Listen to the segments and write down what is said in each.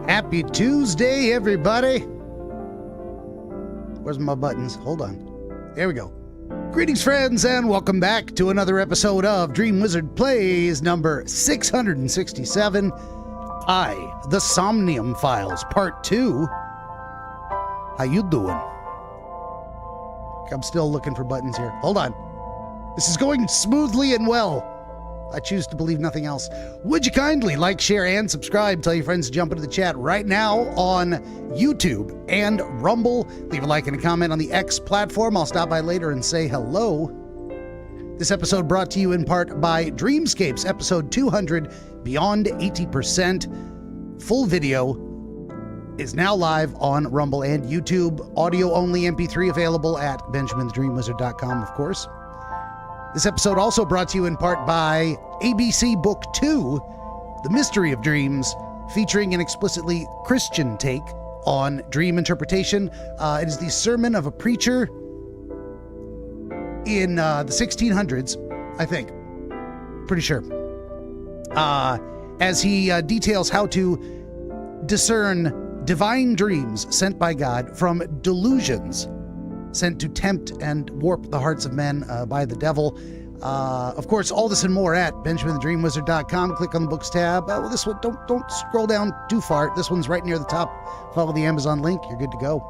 Happy Tuesday, everybody. Where's my buttons? Hold on. There we go. Greetings, friends, and welcome back to another episode of DreamWizard Plays number 667. The Somnium Files, Part 2. How you doing? I'm still looking for buttons here. Hold on. This is going smoothly and well. I choose to believe nothing else. Would you kindly like, share, and subscribe? Tell your friends to jump into the chat right now on YouTube and Rumble. Leave a like and a comment on the X platform. I'll stop by later and say hello. This episode brought to you in part by Dreamscapes, episode 200, Beyond 80%. Full video is now live on Rumble and YouTube. Audio only MP3 available at benjaminthedreamwizard.com, of course. This episode also brought to you in part by ABC Book 2, The Mystery of Dreams, featuring an explicitly Christian take on dream interpretation. It is the sermon of a preacher in the 1600s, I think. Pretty sure. As he details how to discern divine dreams sent by God from delusions sent to tempt and warp the hearts of men by the devil. Of course, all this and more at benjaminthedreamwizard.com. Click on the books tab. Well, this one, don't scroll down too far. This one's right near the top. Follow the Amazon link. You're good to go.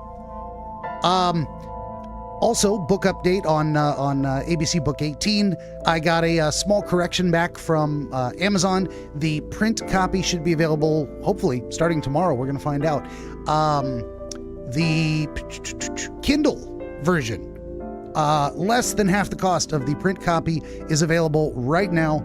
Also, book update on ABC Book 18. I got a small correction back from Amazon. The print copy should be available, hopefully, starting tomorrow. We're going to find out. The Kindle version, less than half the cost of the print copy, is available right now.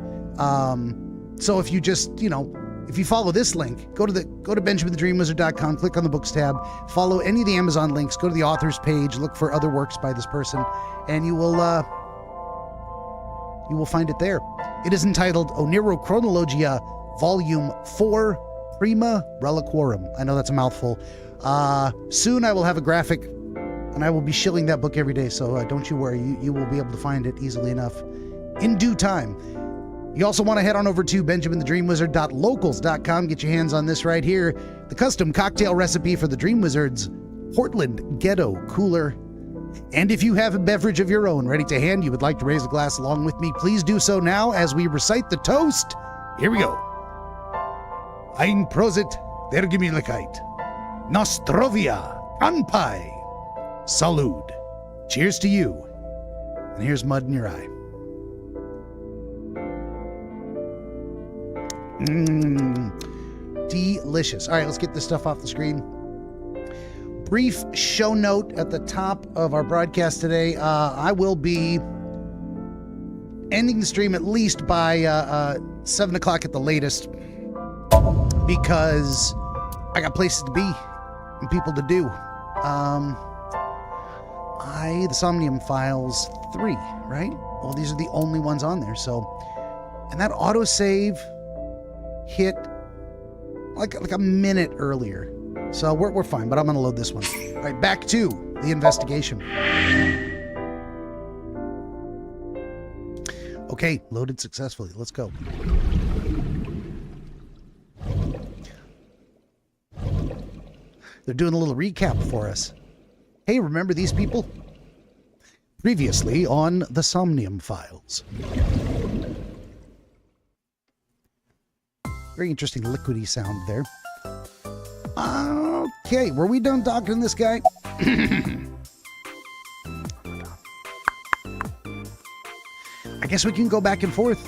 So if you just, if you follow this link, go to benjaminthedreamwizard.com, click on the books tab, follow any of the Amazon links, go to the author's page, look for other works by this person, and you will find it there. It is entitled Onirochronologia, Volume 4, Prima Reliquorum. I know that's a mouthful. Soon I will have a graphic, and I will be shilling that book every day, so don't you worry. You will be able to find it easily enough in due time. You also want to head on over to benjaminthedreamwizard.locals.com. Get your hands on this right here. The custom cocktail recipe for the DreamWizard's Portland Ghetto Cooler. And if you have a beverage of your own ready to hand, you would like to raise a glass along with me, please do so now as we recite the toast. Here we go. Ein Prosit der Gemütlichkeit. Nostrovia Anpai. Salud. Cheers to you. And here's mud in your eye. Delicious. All right, let's get this stuff off the screen. Brief show note at the top of our broadcast today. I will be ending the stream at least by 7 o'clock at the latest, because I got places to be and people to do. The Somnium Files 3, right? Well, these are the only ones on there, so... And that autosave hit like a minute earlier. So we're fine, but I'm going to load this one. All right, back to the investigation. Okay, loaded successfully. Let's go. They're doing a little recap for us. Hey, remember these people? Previously on the Somnium Files. Very interesting liquidy sound there. Okay, were we done talking to this guy? I guess we can go back and forth.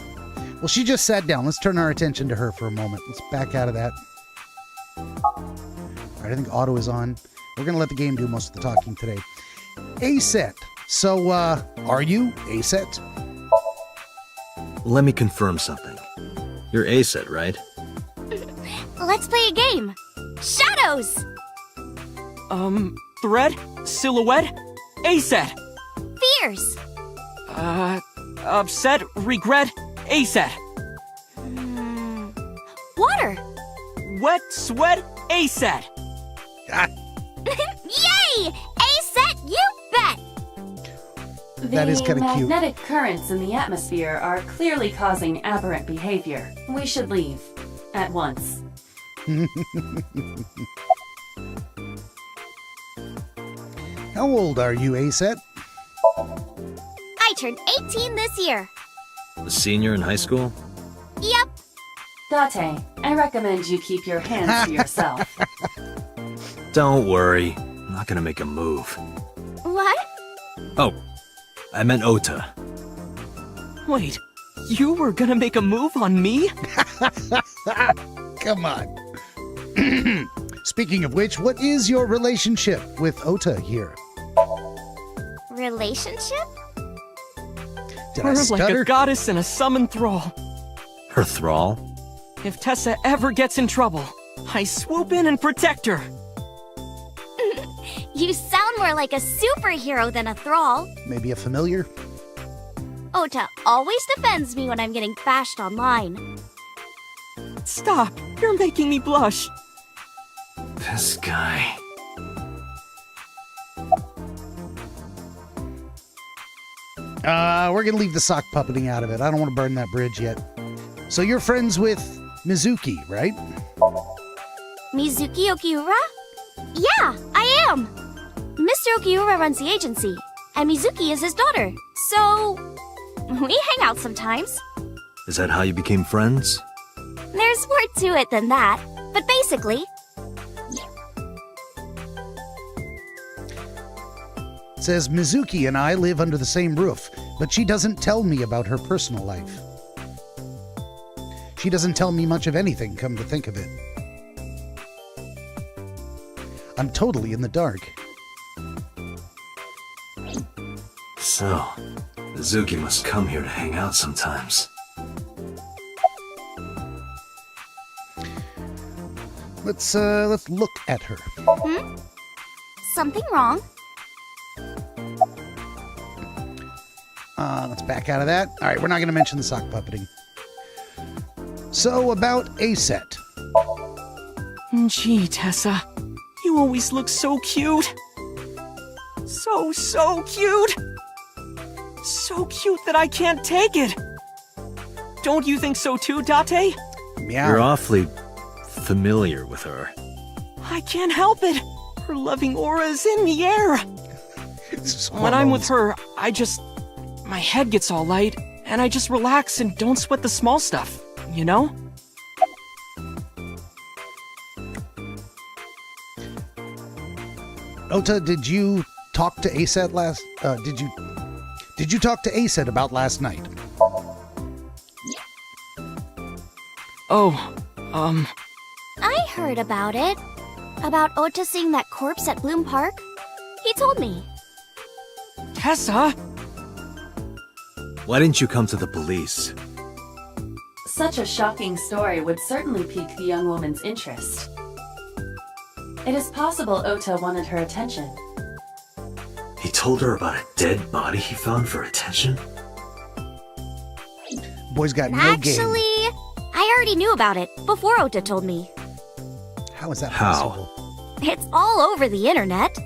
Well, she just sat down. Let's turn our attention to her for a moment. Let's back out of that. All right, I think auto is on. We're going to let the game do most of the talking today. A-set. So, are you A-set? Let me confirm something. You're A-set, right? Let's play a game. Shadows! Thread? Silhouette? A-set! Fears! Upset? Regret? A-set! Water! Wet? Sweat? A-set! Yay! A-set, you bet! That is kind of cute. The magnetic currents in the atmosphere are clearly causing aberrant behavior. We should leave. At once. How old are you, Aset? I turned 18 this year. A senior in high school? Yep. Date, I recommend you keep your hands to yourself. Don't worry. I'm not gonna make a move. What? Oh, I meant Ota. Wait, you were gonna make a move on me? Come on. Speaking of which, what is your relationship with Ota here? Relationship? Did We're I like stutter? a goddess and a summoned thrall. Her thrall? If Tessa ever gets in trouble, I swoop in and protect her. You sound more like a superhero than a thrall. Maybe a familiar? Ota always defends me when I'm getting bashed online. Stop, you're making me blush. This guy. We're gonna leave the sock puppeting out of it. I don't want to burn that bridge yet. So you're friends with Mizuki, right? Mizuki Okiura? Yeah, I am! Mr. Okiura runs the agency, and Mizuki is his daughter. So, we hang out sometimes. Is that how you became friends? There's more to it than that, but basically, It says Mizuki and I live under the same roof, but she doesn't tell me about her personal life. She doesn't tell me much of anything, come to think of it. I'm totally in the dark. So, Mizuki must come here to hang out sometimes. Let's look at her. something wrong? Let's back out of that. All right, we're not going to mention the sock puppeting. So, about Aset. Gee, Tessa, you always look so cute. So cute. So cute that I can't take it. Don't you think so too, Date? Meow. You're awfully familiar with her. I can't help it. Her loving aura is in the air. When I'm with her, my head gets all light, and I just relax and don't sweat the small stuff, you know? Ota, did you talk to Aset last? Did you talk to Aset about last night? Oh, I heard about it. About Ota seeing that corpse at Bloom Park. He told me. Tessa? Why didn't you come to the police? Such a shocking story would certainly pique the young woman's interest. It is possible Ota wanted her attention. He told her about a dead body he found for attention? Boy's got no Actually, game. I already knew about it before Ota told me. How is that How? possible? It's all over the internet.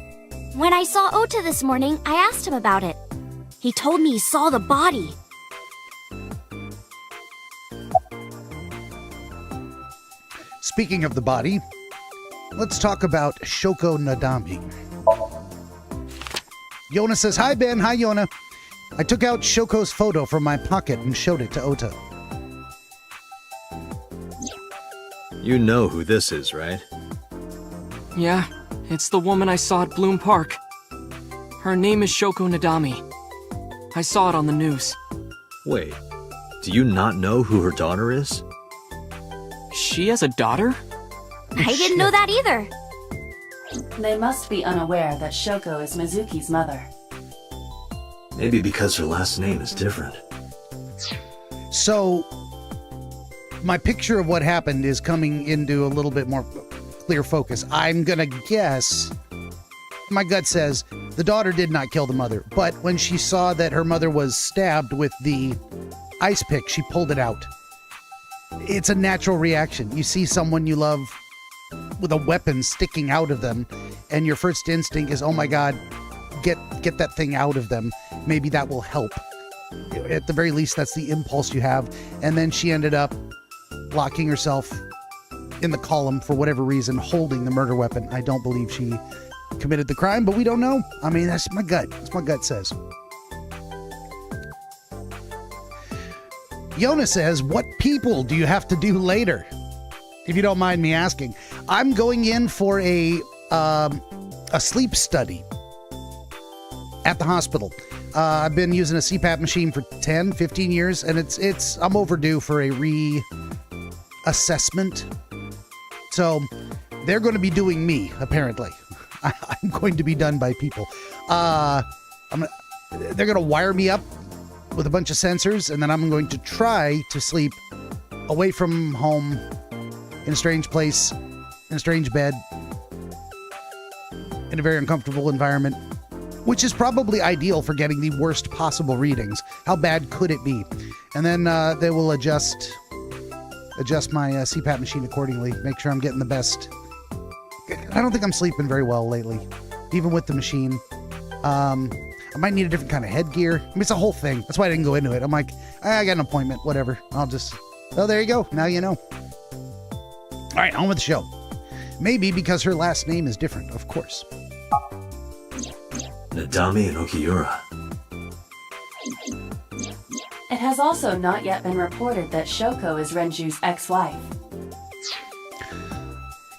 When I saw Ota this morning, I asked him about it. He told me he saw the body. Speaking of the body, let's talk about Shoko Nadami. Yona says, "Hi, Ben. Hi, Yona. I took out Shoko's photo from my pocket and showed it to Ota." You know who this is, right? Yeah, it's the woman I saw at Bloom Park. Her name is Shoko Nadami. I saw it on the news. Wait, do you not know who her daughter is? She has a daughter? I didn't know that either. They must be unaware that Shoko is Mizuki's mother. Maybe because her last name is different. So, my picture of what happened is coming into a little bit more clear focus. I'm gonna guess, my gut says, the daughter did not kill the mother, but when she saw that her mother was stabbed with the ice pick, she pulled it out. It's a natural reaction. You see someone you love with a weapon sticking out of them, and your first instinct is, oh my god, get that thing out of them. Maybe that will help. At the very least, that's the impulse you have. And then she ended up locking herself in the column for whatever reason holding the murder weapon. I don't believe she committed the crime, but we don't know. I mean, that's my gut. That's what my gut says. Yona says, what people do you have to do later? If you don't mind me asking. I'm going in for a sleep study at the hospital. I've been using a CPAP machine for 10, 15 years, and I'm overdue for a reassessment. So they're going to be doing me, apparently. I'm going to be done by people. They're going to wire me up with a bunch of sensors, and then I'm going to try to sleep away from home in a strange place, in a strange bed, in a very uncomfortable environment, which is probably ideal for getting the worst possible readings. How bad could it be? And then they will adjust my CPAP machine accordingly, make sure I'm getting the best. I don't think I'm sleeping very well lately, even with the machine. I might need a different kind of headgear. I mean, it's a whole thing. That's why I didn't go into it. I'm like, I got an appointment, whatever. Oh, there you go. Now you know. All right, on with the show. Maybe because her last name is different, of course. Nadami and Okiura. It has also not yet been reported that Shoko is Renju's ex-wife.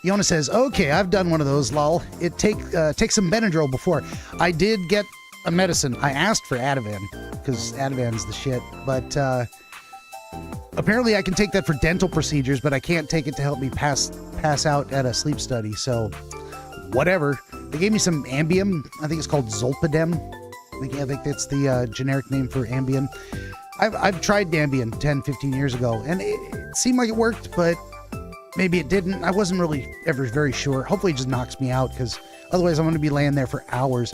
Yona says, okay, I've done one of those, lol. It takes some Benadryl before. I did get a medicine. I asked for Ativan, because Ativan's the shit, but apparently I can take that for dental procedures, but I can't take it to help me pass out at a sleep study, so whatever. They gave me some Ambien. I think it's called Zolpidem. I think that's the generic name for Ambien. I've tried Ambien 10, 15 years ago, and it seemed like it worked, but maybe it didn't. I wasn't really ever very sure. Hopefully it just knocks me out, because otherwise I'm going to be laying there for hours.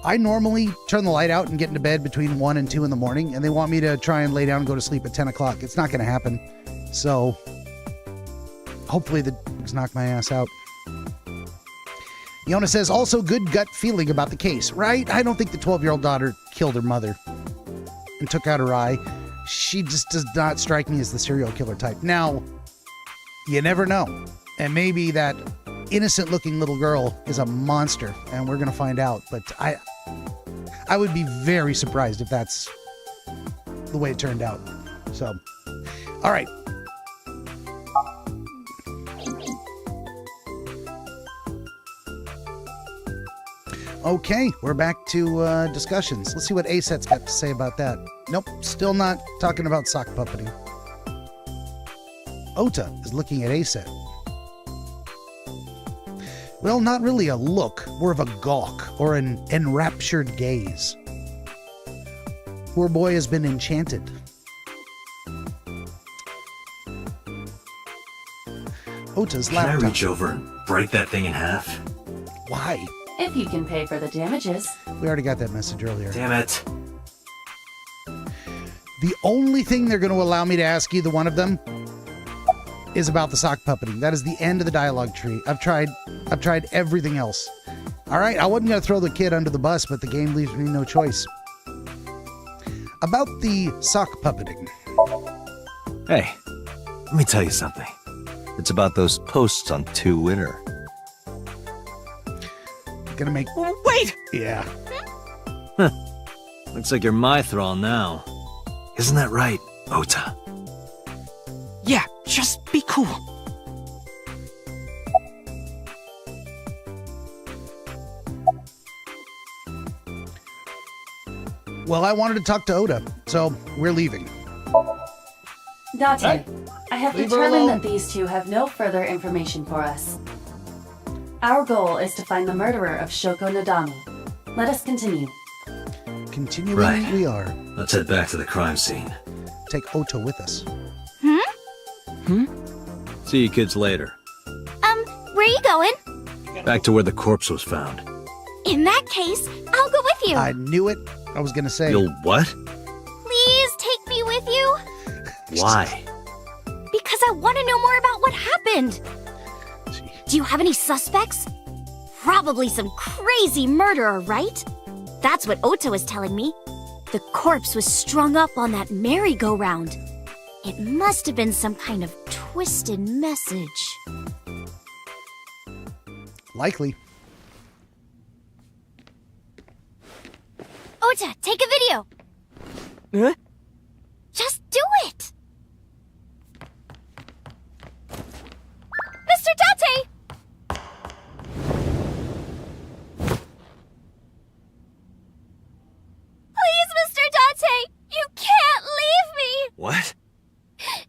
I normally turn the light out and get into bed between 1 and 2 in the morning, and they want me to try and lay down and go to sleep at 10 o'clock. It's not going to happen. So hopefully the drugs knock my ass out. Yona says, also good gut feeling about the case, right? I don't think the 12-year-old daughter killed her mother and took out her eye. She just does not strike me as the serial killer type. Now, you never know. And maybe that innocent-looking little girl is a monster, and we're going to find out. But I would be very surprised if that's the way it turned out. So, all right. Okay, we're back to discussions. Let's see what ASET's got to say about that. Nope, still not talking about sock puppeting. Ota is looking at ASET. Well, not really a look, more of a gawk or an enraptured gaze. Poor boy has been enchanted. Ota's Can I laptop. reach over and break that thing in half? Why? If you can pay for the damages. We already got that message earlier. Damn it. The only thing they're going to allow me to ask either one of them is about the sock puppeting. That is the end of the dialogue tree. I've tried everything else. All right, I wasn't going to throw the kid under the bus, but the game leaves me no choice. About the sock puppeting. Hey, let me tell you something. It's about those posts on Twitter. Gonna make... Wait! Yeah. Looks like you're my thrall now. Isn't that right, Ota? Yeah, just be cool. Well, I wanted to talk to Ota, so we're leaving. Date, I have Leave her determined alone. that these two have no further information for us. Our goal is to find the murderer of Shoko Nadami. Let us continue. Continuing, Right. we are. Let's head back to the crime scene. Take Ota with us. See you kids later. Where are you going? Back to where the corpse was found. In that case, I'll go with you. I knew it. I was gonna say. You'll what? Please take me with you. Why? Because I want to know more about what happened. Gee. Do you have any suspects? Probably some crazy murderer, right? That's what Ota was telling me. The corpse was strung up on that merry-go-round. It must have been some kind of twisted message. Likely. Ota, take a video. Huh? Just do it. Mr. Date! Please, Mr. Date, you can't leave me. What? I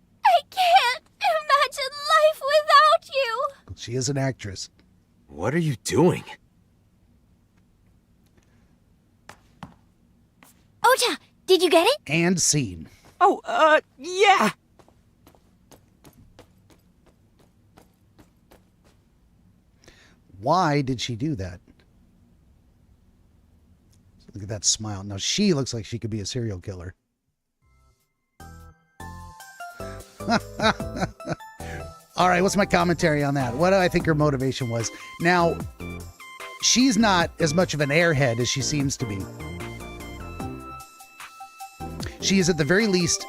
can't imagine life without you. She is an actress. What are you doing? Ota, did you get it? And scene. Oh, yeah. Why did she do that? Look at that smile. Now she looks like she could be a serial killer. All right, what's my commentary on that? What do I think her motivation was? Now, she's not as much of an airhead as she seems to be. She is at the very least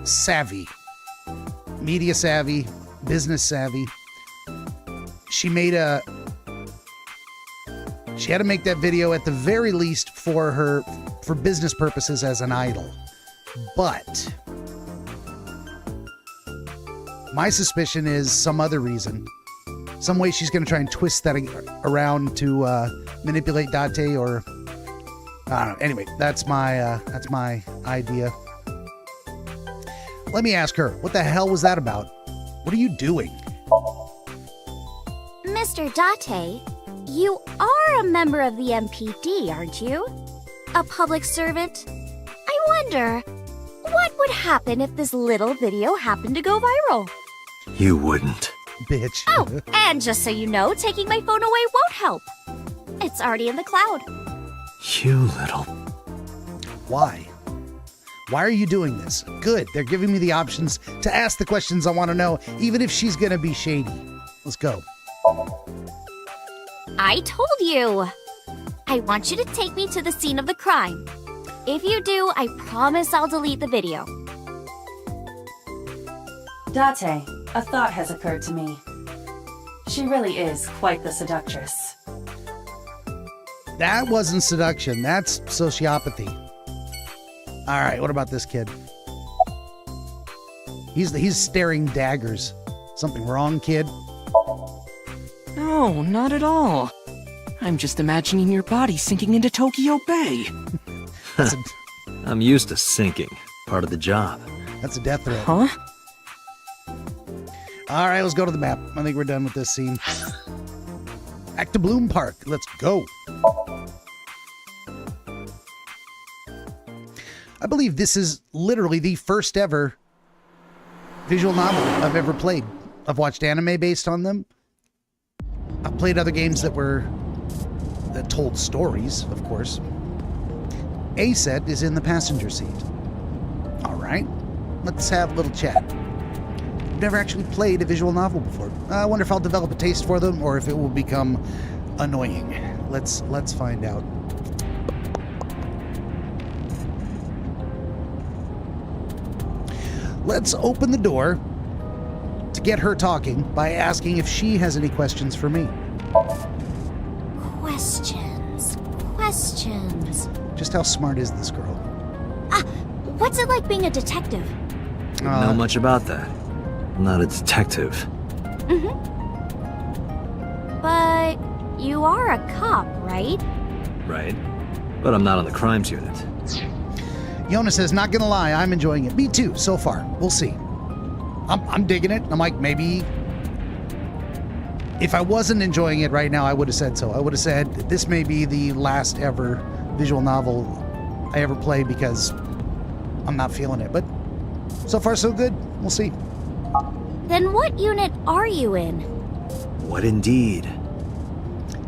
savvy. Media savvy, business savvy. She had to make that video at the very least for business purposes as an idol. But my suspicion is some other reason. Some way she's going to try and twist that around to manipulate Date, or I don't know. Anyway, that's my idea. Let me ask her, what the hell was that about? What are you doing? Mr. Date, you are a member of the MPD, aren't you? A public servant? I wonder, what would happen if this little video happened to go viral? You wouldn't. Bitch. Oh, and just so you know, taking my phone away won't help. It's already in the cloud. You little... Why? Why are you doing this? Good. They're giving me the options to ask the questions I want to know, even if she's going to be shady. Let's go. I told you. I want you to take me to the scene of the crime. If you do, I promise I'll delete the video. Date, a thought has occurred to me. She really is quite the seductress. That wasn't seduction. That's sociopathy. All right, what about this kid? He's staring daggers. Something wrong, kid? No, not at all. I'm just imagining your body sinking into Tokyo Bay. I'm used to sinking. Part of the job. That's a death threat. Huh? All right, let's go to the map. I think we're done with this scene. Back to Bloom Park. Let's go. I believe this is literally the first ever visual novel I've ever played. I've watched anime based on them. I've played other games that told stories, of course. A set is in the passenger seat. All right, let's have a little chat. I've never actually played a visual novel before. I wonder if I'll develop a taste for them or if it will become annoying. Let's find out. Let's open the door to get her talking by asking if she has any questions for me. Questions. Just how smart is this girl? What's it like being a detective? Don't know much about that. I'm not a detective. But you are a cop, right? Right? But I'm not on the crimes unit. Yona says, not gonna lie, I'm enjoying it. Me too, so far. We'll see. I'm digging it. I'm like, maybe if I wasn't enjoying it right now, I would have said so. I would have said, this may be the last ever visual novel I ever played because I'm not feeling it. But so far, so good. We'll see. Then what unit are you in? What indeed?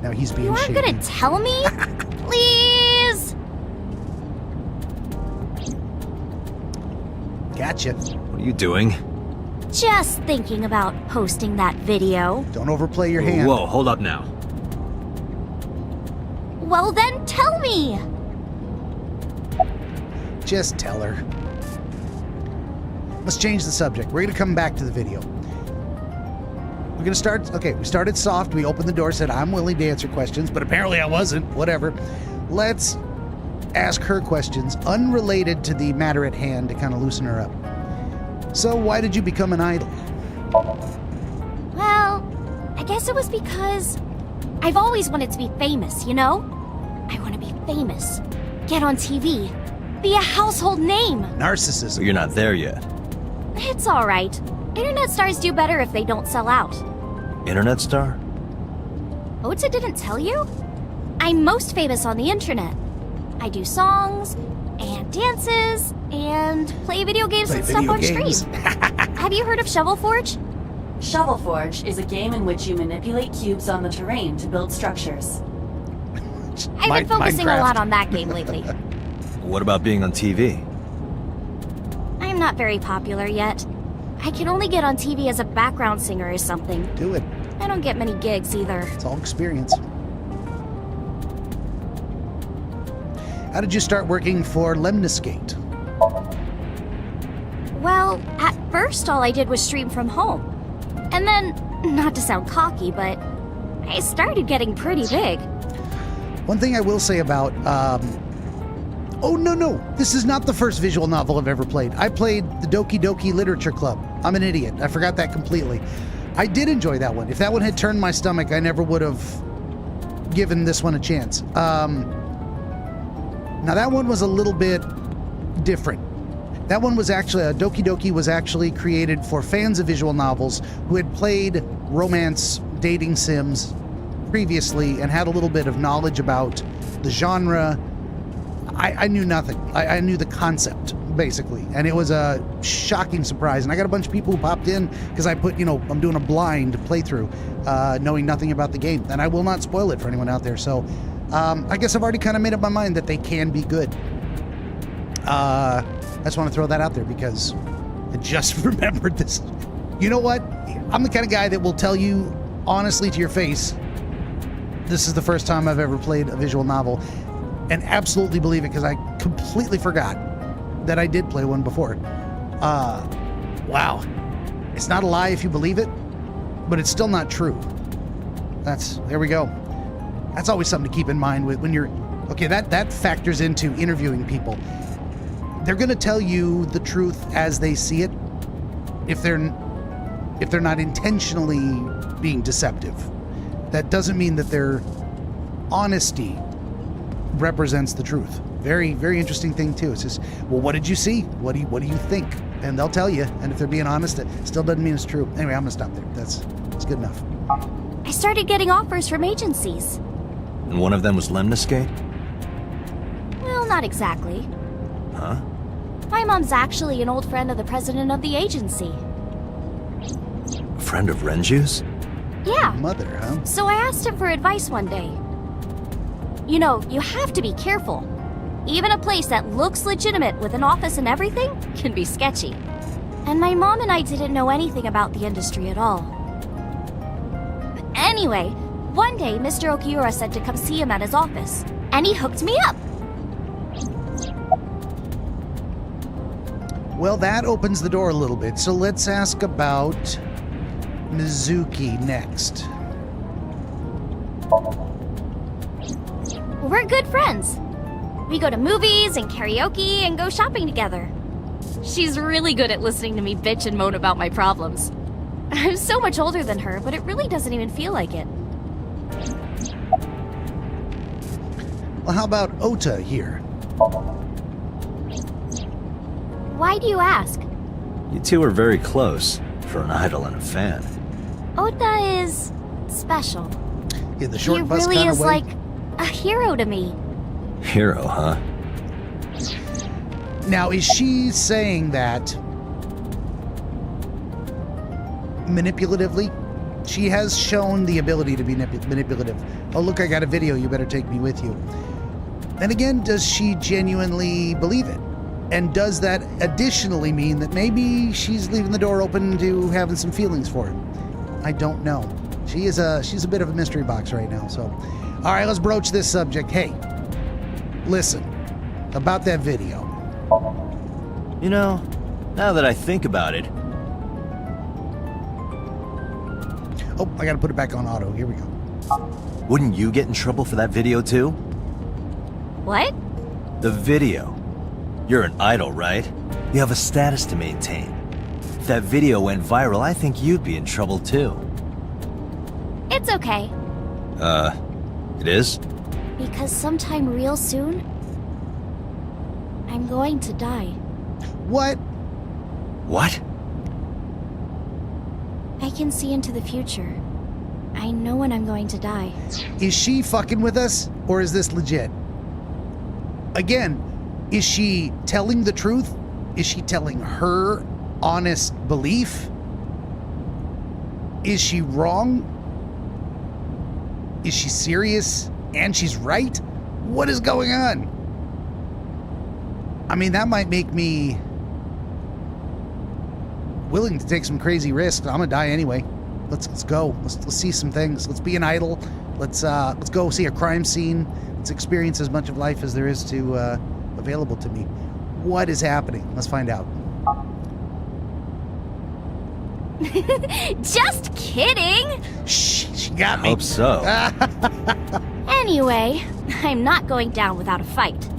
Now he's being You aren't shady. gonna tell me? Please? Gotcha. What are you doing? Just thinking about posting that video. Don't overplay your hand. Whoa, hold up now. Well then tell me! Just tell her. Let's change the subject. We're gonna come back to the video. We're We're gonna start. Okay, we started soft. We opened the door, said I'm willing to answer questions, but apparently I wasn't. Whatever. Let's ask her questions unrelated to the matter at hand to kind of loosen her up. So, why did you become an idol? Well, I guess it was because I've always wanted to be famous, you know? I want to be famous, get on TV, be a household name. Narcissism. But you're not there yet. It's all right. Internet stars do better if they don't sell out. Internet star? Ota didn't tell you? I'm most famous on the internet. I do songs and dances and play video games and stuff on stream. Have you heard of Shovel Forge? Shovel Forge is a game in which you manipulate cubes on the terrain to build structures. I've been focusing a lot on that game lately. What about being on TV? I'm not very popular yet. I can only get on TV as a background singer or something. Do it. I don't get many gigs either. It's all experience. How did you start working for Lemniscate? Well, at first all I did was stream from home. And then, not to sound cocky, but I started getting pretty big. One thing I will say about, oh, no. This is not the first visual novel I've ever played. I played the Doki Doki Literature Club. I'm an idiot. I forgot that completely. I did enjoy that one. If that one had turned my stomach, I never would have given this one a chance. Now, that one was a little bit different. That one was actually, Doki Doki was actually created for fans of visual novels who had played romance dating sims previously and had a little bit of knowledge about the genre. I knew nothing. I knew the concept, basically. And it was a shocking surprise. And I got a bunch of people who popped in because I put, I'm doing a blind playthrough, knowing nothing about the game. And I will not spoil it for anyone out there. So I guess I've already kind of made up my mind that they can be good. I just want to throw that out there because I just remembered this. You know what? I'm the kind of guy that will tell you honestly to your face, this is the first time I've ever played a visual novel, and absolutely believe it because I completely forgot that I did play one before. Wow. It's not a lie if you believe it, but it's still not true. There we go. That's always something to keep in mind when you're, okay, that factors into interviewing people. They're going to tell you the truth as they see it if they're not intentionally being deceptive. That doesn't mean that their honesty represents the truth. Very, very interesting thing too. It's just, well, what did you see? What do you think? And they'll tell you. And if they're being honest, it still doesn't mean it's true. Anyway, I'm gonna stop there. That's good enough. I started getting offers from agencies. And one of them was Lemniscate? Well, not exactly. Huh? My mom's actually an old friend of the president of the agency. A friend of Renju's? Yeah. Mother, huh? So I asked him for advice one day. You know, you have to be careful. Even a place that looks legitimate with an office and everything can be sketchy. And my mom and I didn't know anything about the industry at all. But anyway, one day Mr. Okiura said to come see him at his office, and he hooked me up. Well, that opens the door a little bit. So let's ask about Mizuki next. We're good friends. We go to movies and karaoke and go shopping together. She's really good at listening to me bitch and moan about my problems. I'm so much older than her, but it really doesn't even feel like it. Well, how about Ota here? Why do you ask? You two are very close for an idol and a fan. Ota is special. Yeah, the short He bus really kind is of way. like a hero to me. Hero, huh? Now, is she saying that manipulatively? She has shown the ability to be manipulative. Oh, look, I got a video. You better take me with you. And again, does she genuinely believe it? And does that additionally mean that maybe she's leaving the door open to having some feelings for him? I don't know. She's a bit of a mystery box right now. So, all right, let's broach this subject. Hey, listen, about that video. You know, now that I think about it, Oh, I gotta put it back on auto. Here we go. Wouldn't you get in trouble for that video too? What? The video. You're an idol, right? You have a status to maintain. If that video went viral, I think you'd be in trouble too. It's okay. It is? Because sometime real soon, I'm going to die. What? What? I can see into the future. I know when I'm going to die. Is she fucking with us, or is this legit? Again, is she telling the truth? Is she telling her honest belief? Is she wrong? Is she serious and she's right? What is going on? I mean, that might make me willing to take some crazy risks. I'm gonna die anyway. Let's go. Let's see some things. Let's be an idol. Let's go see a crime scene. Let's experience as much of life as there is to available to me. What is happening? Let's find out. Just kidding! Shh, she got me. Hope so. Anyway, I'm not going down without a fight.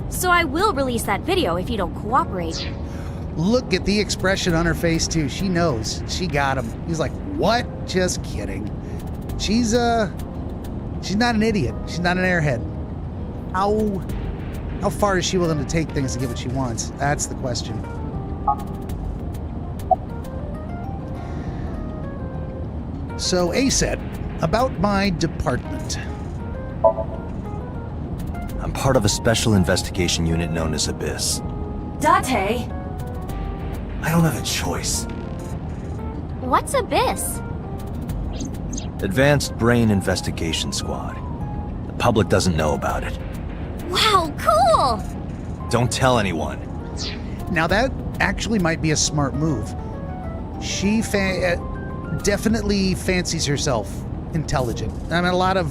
So I will release that video if you don't cooperate. Look at the expression on her face too. She knows. She got him. He's like, what? Just kidding. She's not an idiot. She's not an airhead. How far is she willing to take things to get what she wants? That's the question. So A said, about my department. I'm part of a special investigation unit known as Abyss. Date! I don't have a choice. What's Abyss? Advanced Brain Investigation Squad. The public doesn't know about it. Wow, cool! Don't tell anyone. Now that actually might be a smart move. She definitely fancies herself intelligent. I mean, a lot of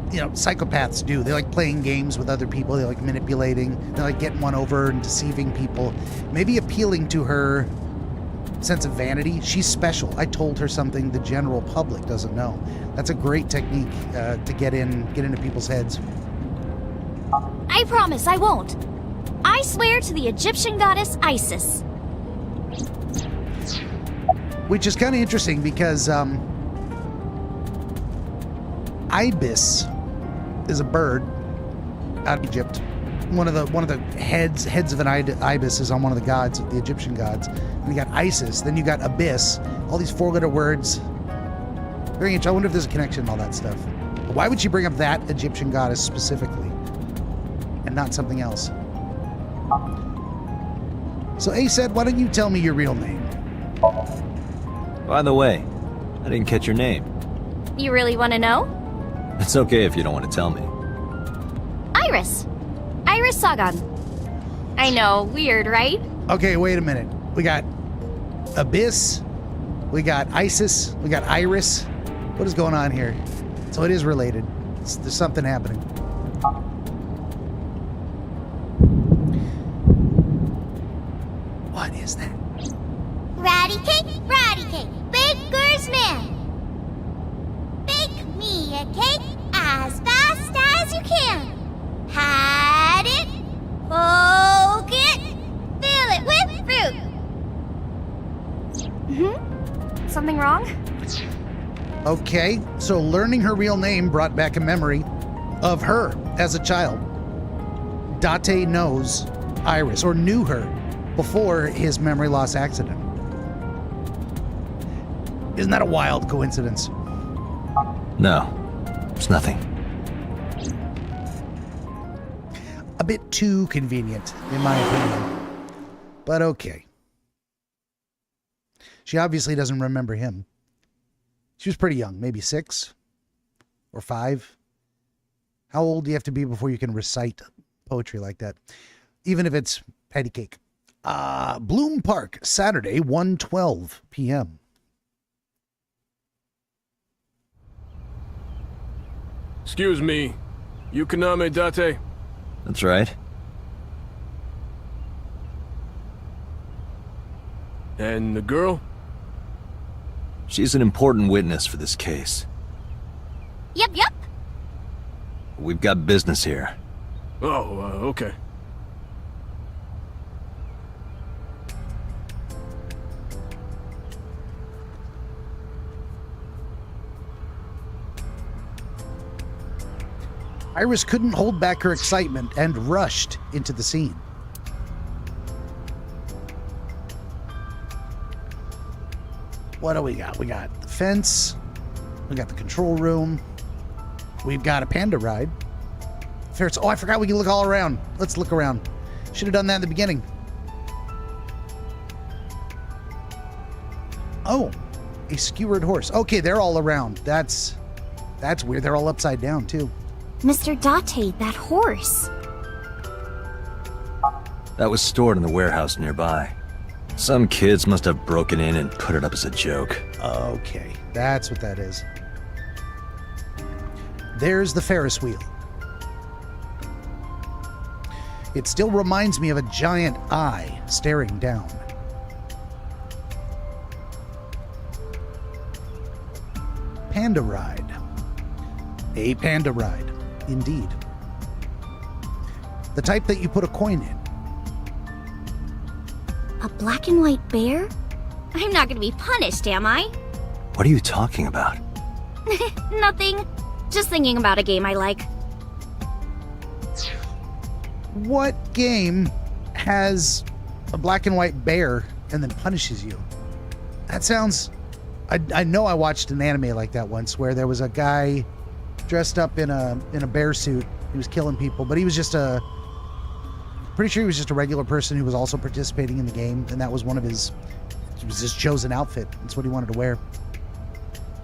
psychopaths do. They like playing games with other people. They like manipulating. They like getting one over and deceiving people. Maybe appealing to her sense of vanity. She's special. I told her something the general public doesn't know. That's a great technique to get into people's heads. I promise I won't. I swear to the Egyptian goddess Isis. Which is kind of interesting because ibis is a bird out of Egypt. One of the heads of an ibis is on one of the gods, the Egyptian gods. And you got Isis, then you got abyss. All these four-letter words. Very interesting. I wonder if there's a connection and all that stuff. But why would she bring up that Egyptian goddess specifically and not something else? So A said, why don't you tell me your real name? By the way, I didn't catch your name. You really want to know? It's okay if you don't want to tell me. Iris. Iris Sagan. I know, weird, right? Okay, wait a minute. We got Abyss, we got Isis, we got Iris. What is going on here? So it is related. There's something happening. What is that? Ratty cake, baker's man. Bake me a cake as fast as you can. Had it, poke it, fill it with fruit. Something wrong? Okay, so learning her real name brought back a memory of her as a child. Date knows Iris, or knew her, before his memory loss accident. Isn't that a wild coincidence? No, it's nothing. A bit too convenient, in my opinion. But okay. She obviously doesn't remember him. She was pretty young, maybe 6 or 5. How old do you have to be before you can recite poetry like that? Even if it's patty cake. Bloom Park, Saturday, 1:12 p.m. Excuse me, Yukaname Date? That's right. And the girl? She's an important witness for this case. Yep. We've got business here. Oh, okay. Iris couldn't hold back her excitement and rushed into the scene. What do we got? We got the fence. We got the control room. We've got a panda ride. Ferris. Oh, I forgot we can look all around. Let's look around. Should have done that in the beginning. Oh, a skewered horse. Okay, they're all around. That's weird. They're all upside down, too. Mr. Date, that horse. That was stored in the warehouse nearby. Some kids must have broken in and put it up as a joke. Okay, that's what that is. There's the Ferris wheel. It still reminds me of a giant eye staring down. Panda ride. A panda ride, indeed. The type that you put a coin in. A black and white bear? I'm not gonna be punished, am I? What are you talking about? Nothing. Just thinking about a game I like. What game has a black and white bear and then punishes you? That sounds... I know I watched an anime like that once where there was a guy dressed up in a bear suit. He was killing people, but he was just pretty sure he was just a regular person who was also participating in the game, and that was one of his... It was his chosen outfit. That's what he wanted to wear.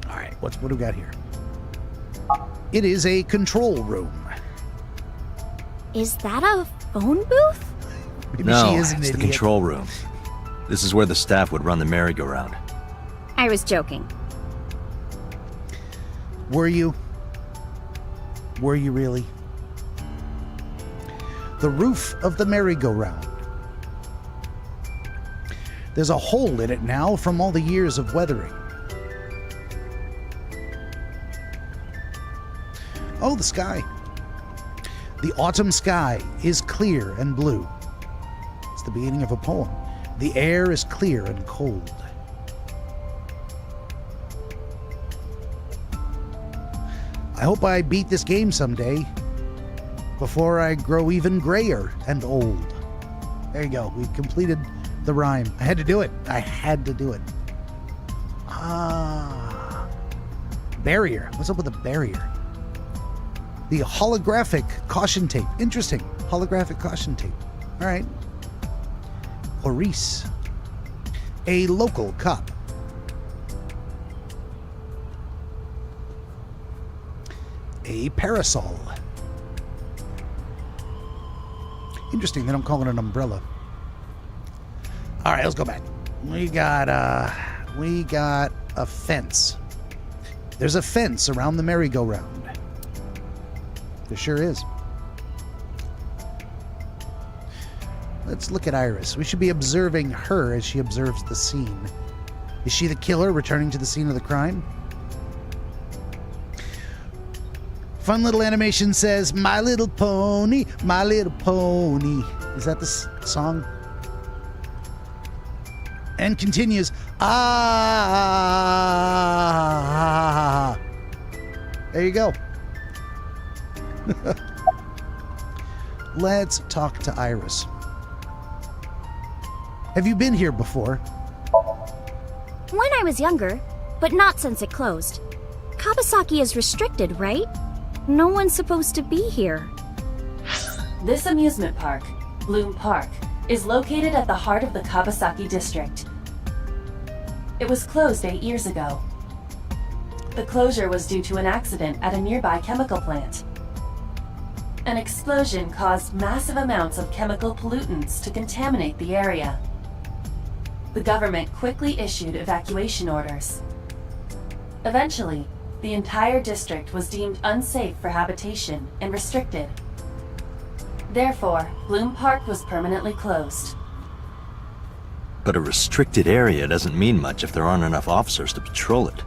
All right, what do we got here? It is a control room. Is that a phone booth? Maybe No, she is an it's the idiot. control room. This is where the staff would run the merry-go-round. I was joking. Were you? Were you really? The roof of the merry-go-round. There's a hole in it now from all the years of weathering. Oh, the sky. The autumn sky is clear and blue. It's the beginning of a poem. The air is clear and cold. I hope I beat this game someday before I grow even grayer and old. There you go. We completed the rhyme. I had to do it. I had to do it. Ah. Barrier. What's up with the barrier? The holographic caution tape. Interesting. Holographic caution tape. All right. Maurice. A local cop. A parasol. Interesting, they don't call it an umbrella. All right, let's go back. We got a fence. There's a fence around the merry-go-round. There sure is. Let's look at Iris. We should be observing her as she observes the scene. Is she the killer returning to the scene of the crime? Fun little animation says, My Little Pony, My Little Pony. Is that the song? And continues, ah. There you go. Let's talk to Iris. Have you been here before? When I was younger, but not since it closed. Kawasaki is restricted, right? No one's supposed to be here. This amusement park, Bloom Park, is located at the heart of the Kawasaki district. It was closed 8 years ago. The closure was due to an accident at a nearby chemical plant. An explosion caused massive amounts of chemical pollutants to contaminate the area. The government quickly issued evacuation orders. Eventually, the entire district was deemed unsafe for habitation and restricted. Therefore, Bloom Park was permanently closed. But a restricted area doesn't mean much if there aren't enough officers to patrol it.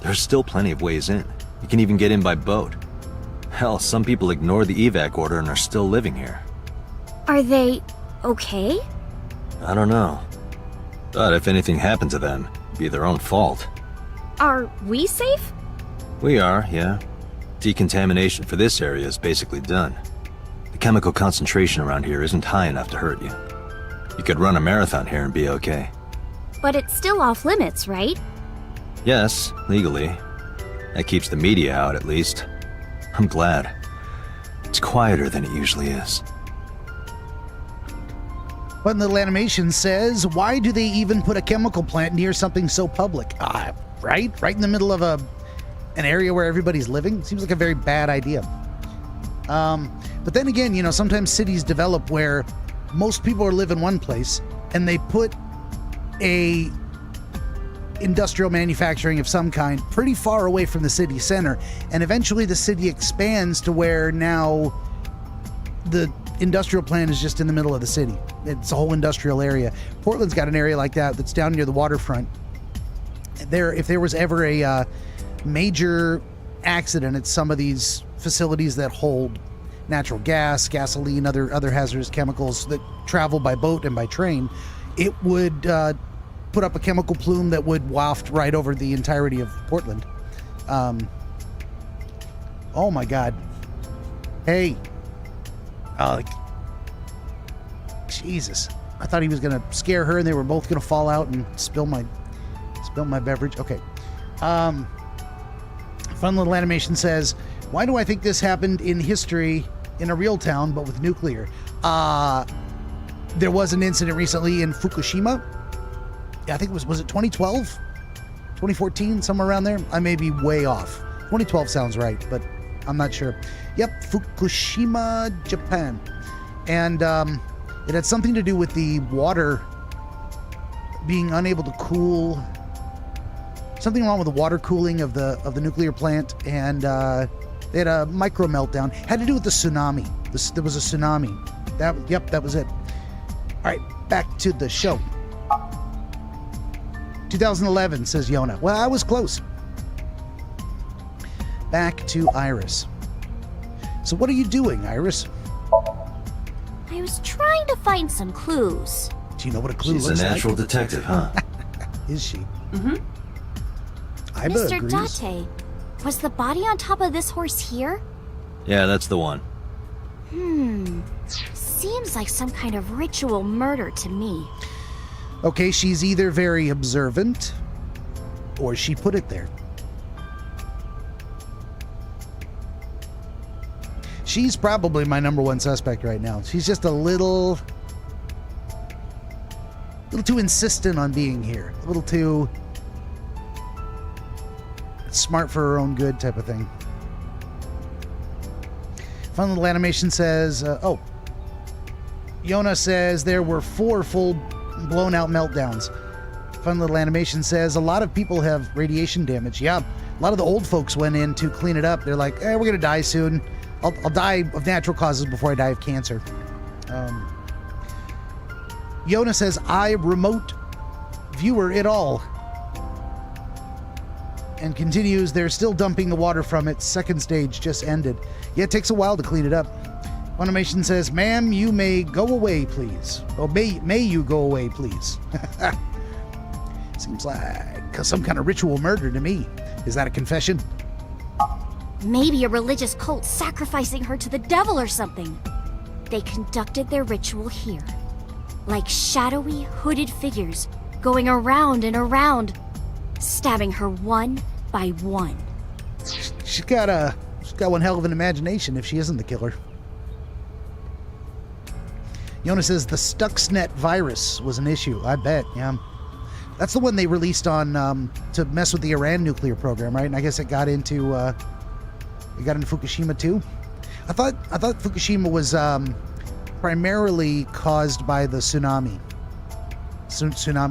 There's still plenty of ways in. You can even get in by boat. Hell, some people ignore the evac order and are still living here. Are they okay? I don't know. But if anything happened to them, it'd be their own fault. Are we safe? We are, yeah. Decontamination for this area is basically done. The chemical concentration around here isn't high enough to hurt you. You could run a marathon here and be okay. But it's still off limits, right? Yes, legally. That keeps the media out, at least. I'm glad. It's quieter than it usually is. One little animation says, why do they even put a chemical plant near something so public? Right? Right in the middle of an area where everybody's living? Seems like a very bad idea. But then again, you know, sometimes cities develop where most people are living one place and they put a industrial manufacturing of some kind pretty far away from the city center, and eventually the city expands to where now the industrial plant is just in the middle of the city. It's a whole industrial area. Portland's got an area like that that's down near the waterfront. If there was ever a major accident at some of these facilities that hold natural gas, gasoline, other hazardous chemicals that travel by boat and by train, it would put up a chemical plume that would waft right over the entirety of Portland. Oh my God. Hey. Jesus. I thought he was going to scare her and they were both going to fall out and spill my beverage. Okay. Fun little animation says, why do I think this happened in history in a real town but with nuclear? There was an incident recently in Fukushima. I think was it 2012? 2014? Somewhere around there? I may be way off. 2012 sounds right, but I'm not sure. Yep, Fukushima, Japan. And it had something to do with the water being unable to cool. Something wrong with the water cooling of the nuclear plant, and they had a micro meltdown. Had to do with the tsunami. There was a tsunami. That was it. All right, back to the show. 2011, says Yona. Well, I was close. Back to Iris. So what are you doing, Iris? I was trying to find some clues. Do you know what a clue She's looks a natural like? detective, huh? Is she? Mm-hmm. Iba Mr. agrees. Date, was the body on top of this horse here? Yeah, that's the one. Seems like some kind of ritual murder to me. Okay, she's either very observant or she put it there. She's probably my number one suspect right now. She's just a little too insistent on being here. A little too smart for her own good type of thing. Fun little animation says, Yona says there were 4 full blown out meltdowns. Fun little animation says a lot of people have radiation damage. Yeah, a lot of the old folks went in to clean it up. They're like, we're going to die soon. I'll die of natural causes before I die of cancer. Yona says, I remote viewer it all. And continues, they're still dumping the water from it. Second stage just ended. Yeah, it takes a while to clean it up. Funimation says, ma'am, you may go away, please. Or may you go away, please. Seems like some kind of ritual murder to me. Is that a confession? Maybe a religious cult sacrificing her to the devil or something. They conducted their ritual here. Like shadowy, hooded figures going around and around, stabbing her one by one. She's got one hell of an imagination if she isn't the killer. Yona says the Stuxnet virus was an issue. I bet, yeah. That's the one they released on to mess with the Iran nuclear program, right? And I guess it got into Fukushima too. I thought Fukushima was primarily caused by the tsunami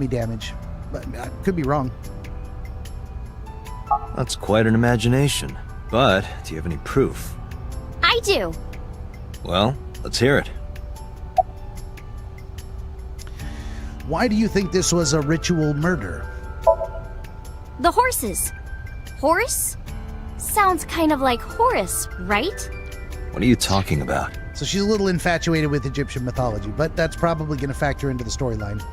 damage, but I could be wrong. That's quite an imagination. But do you have any proof? I do. Well, let's hear it. Why do you think this was a ritual murder? The horses. Horse? Sounds kind of like Horus, right? What are you talking about? So she's a little infatuated with Egyptian mythology, but that's probably going to factor into the storyline.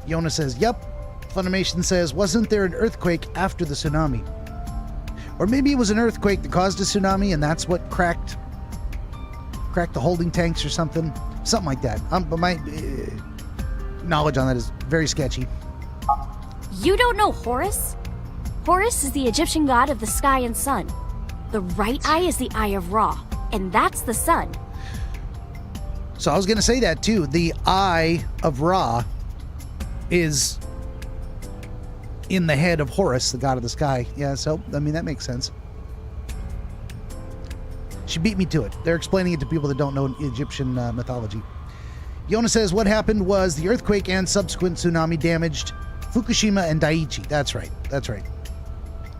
Yona says, yep. Funimation says, wasn't there an earthquake after the tsunami? Or maybe it was an earthquake that caused a tsunami and that's what cracked the holding tanks or something. Something like that. But my knowledge on that is very sketchy. You don't know Horus? Horus is the Egyptian god of the sky and sun. The right eye is the eye of Ra, and that's the sun. So I was going to say that too. The eye of Ra is in the head of Horus, the god of the sky. Yeah, so, I mean, that makes sense. She beat me to it. They're explaining it to people that don't know Egyptian mythology. Yona says what happened was the earthquake and subsequent tsunami damaged Fukushima and Daiichi. That's right. That's right.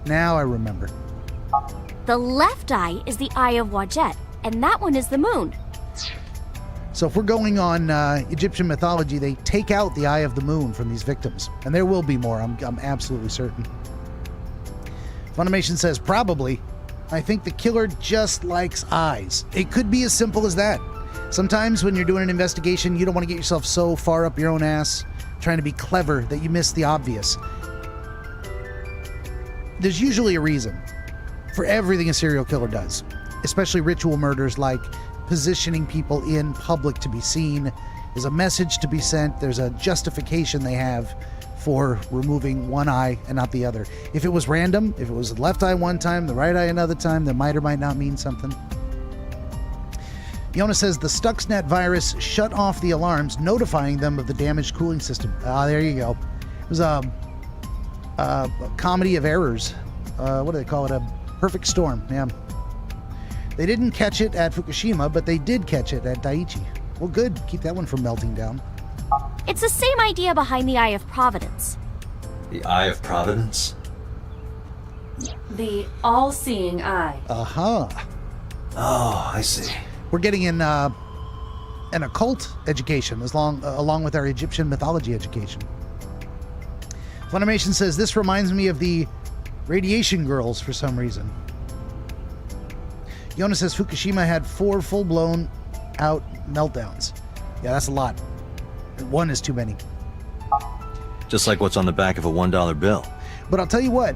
Now I remember. The left eye is the eye of Wadjet, and that one is the moon. So if we're going on Egyptian mythology, they take out the eye of the moon from these victims. And there will be more, I'm absolutely certain. Funimation says, probably. I think the killer just likes eyes. It could be as simple as that. Sometimes when you're doing an investigation, you don't want to get yourself so far up your own ass, trying to be clever, that you miss the obvious. There's usually a reason for everything a serial killer does, especially ritual murders like positioning people in public to be seen. There's a message to be sent. There's a justification they have for removing one eye and not the other. If it was random, if it was the left eye one time, the right eye another time, that might or might not mean something. Yona says the Stuxnet virus shut off the alarms, notifying them of the damaged cooling system. Ah, there you go. It was a comedy of errors. What do they call it? A perfect storm. Yeah. They didn't catch it at Fukushima, but they did catch it at Daiichi. Well, good. Keep that one from melting down. It's the same idea behind the Eye of Providence. The Eye of Providence? The all-seeing eye. Uh-huh. Oh, I see. We're getting an occult education along with our Egyptian mythology education. Funimation says this reminds me of the Radiation Girls for some reason. Yona says Fukushima had 4 full-blown out meltdowns. Yeah, that's a lot. One is too many. Just like what's on the back of a $1 bill. But I'll tell you what,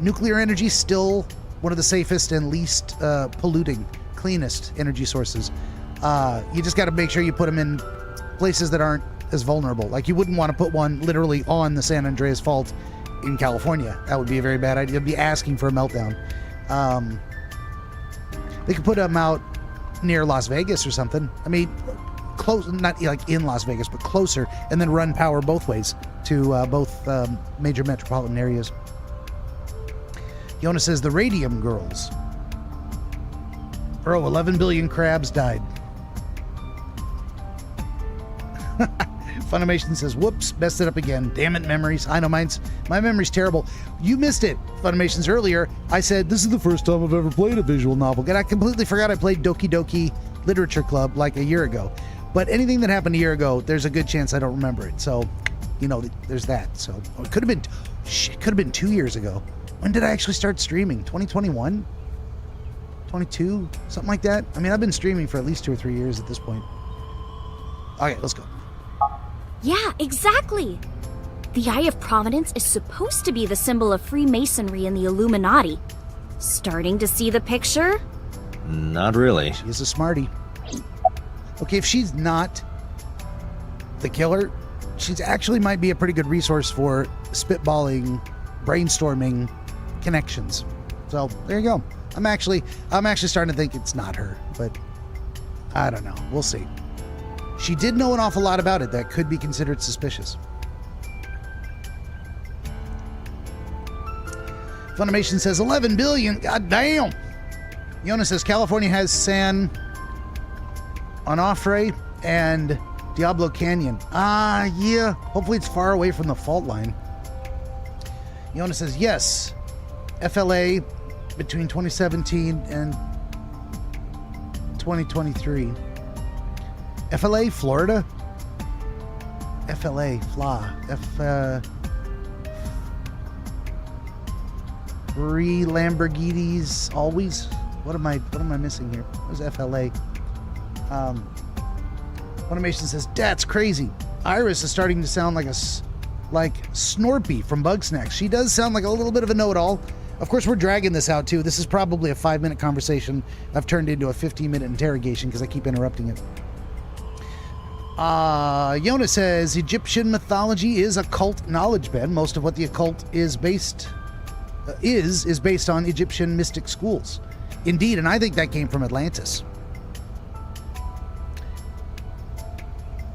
nuclear energy is still one of the safest and least polluting, cleanest energy sources. You just got to make sure you put them in places that aren't as vulnerable. Like you wouldn't want to put one literally on the San Andreas Fault in California. That would be a very bad idea. You'd be asking for a meltdown. They could put them out near Las Vegas or something. I mean, close, not like in Las Vegas, but closer, and then run power both ways to both major metropolitan areas. Yona says the Radium Girls. Bro, 11 billion crabs died. Funimation says, whoops, messed it up again. Damn it, memories. I know my memory's terrible. You missed it, Funimation's earlier. I said, this is the first time I've ever played a visual novel. And I completely forgot I played Doki Doki Literature Club like a year ago. But anything that happened a year ago, there's a good chance I don't remember it. So, you know, there's that. So, it could have been 2 years ago. When did I actually start streaming? 2021? 22? Something like that? I mean, I've been streaming for at least 2 or 3 years at this point. Okay, let's go. Yeah, exactly. The Eye of Providence is supposed to be the symbol of Freemasonry and the Illuminati. Starting to see the picture? Not really. She is a smarty. Okay, if she's not the killer, she's actually might be a pretty good resource for spitballing, brainstorming connections. So there you go. I'm actually starting to think it's not her, but I don't know. We'll see. She did know an awful lot about it that could be considered suspicious. Funimation says 11 billion. God damn. Yona says California has San Onofre and Diablo Canyon. Yeah. Hopefully it's far away from the fault line. Yona says yes. FLA between 2017 and 2023. FLA, Florida? FLA, Free Lamborghinis, always? What am I missing here? What was FLA? Funimation says, that's crazy. Iris is starting to sound like Snorpy from Bugsnax. She does sound like a little bit of a know-it-all. Of course, we're dragging this out, too. This is probably a 5-minute conversation I've turned into a 15-minute interrogation because I keep interrupting it. Yona says, Egyptian mythology is occult knowledge, Ben. Most of what the occult is based on Egyptian mystic schools. Indeed, and I think that came from Atlantis.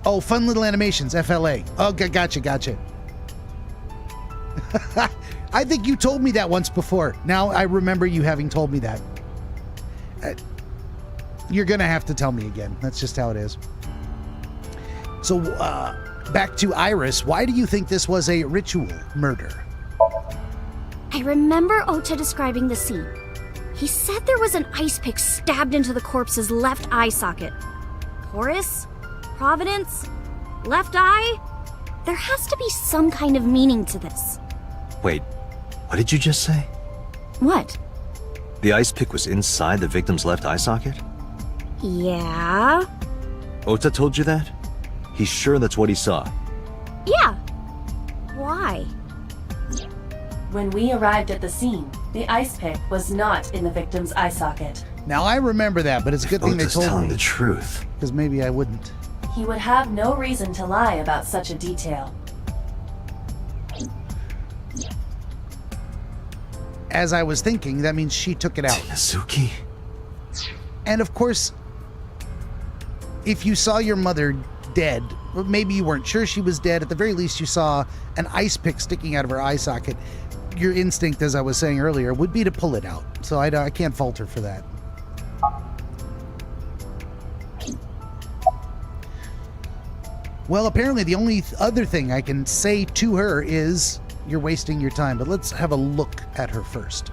Oh, Fun Little Animations, FLA. Oh, gotcha. I think you told me that once before. Now I remember you having told me that. You're going to have to tell me again. That's just how it is. So, back to Iris. Why do you think this was a ritual murder? I remember Ota describing the scene. He said there was an ice pick stabbed into the corpse's left eye socket. Horus? Providence? Left eye? There has to be some kind of meaning to this. Wait, what did you just say? What? The ice pick was inside the victim's left eye socket? Yeah? Ota told you that? He's sure that's what he saw. Yeah. Why? When we arrived at the scene, the ice pick was not in the victim's eye socket. Now I remember that, but it's a good thing they Ota's told telling me. the truth. Because maybe I wouldn't. He would have no reason to lie about such a detail. As I was thinking, that means she took it out. Nazuki? And of course, if you saw your mother dead, or maybe you weren't sure she was dead, at the very least you saw an ice pick sticking out of her eye socket, your instinct, as I was saying earlier, would be to pull it out. So I can't fault her for that. Well, apparently the only other thing I can say to her is, you're wasting your time, but let's have a look at her first.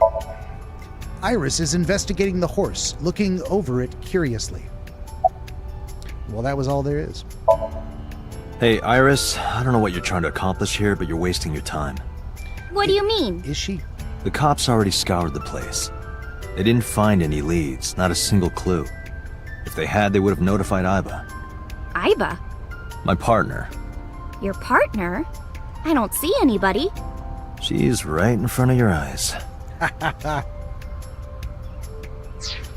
Iris is investigating the horse, looking over it curiously. Well, that was all there is. Hey, Iris, I don't know what you're trying to accomplish here, but you're wasting your time. What do you mean? Is she? The cops already scoured the place. They didn't find any leads, not a single clue. If they had, they would have notified Iba. Iba? My partner. Your partner? I don't see anybody. She's right in front of your eyes.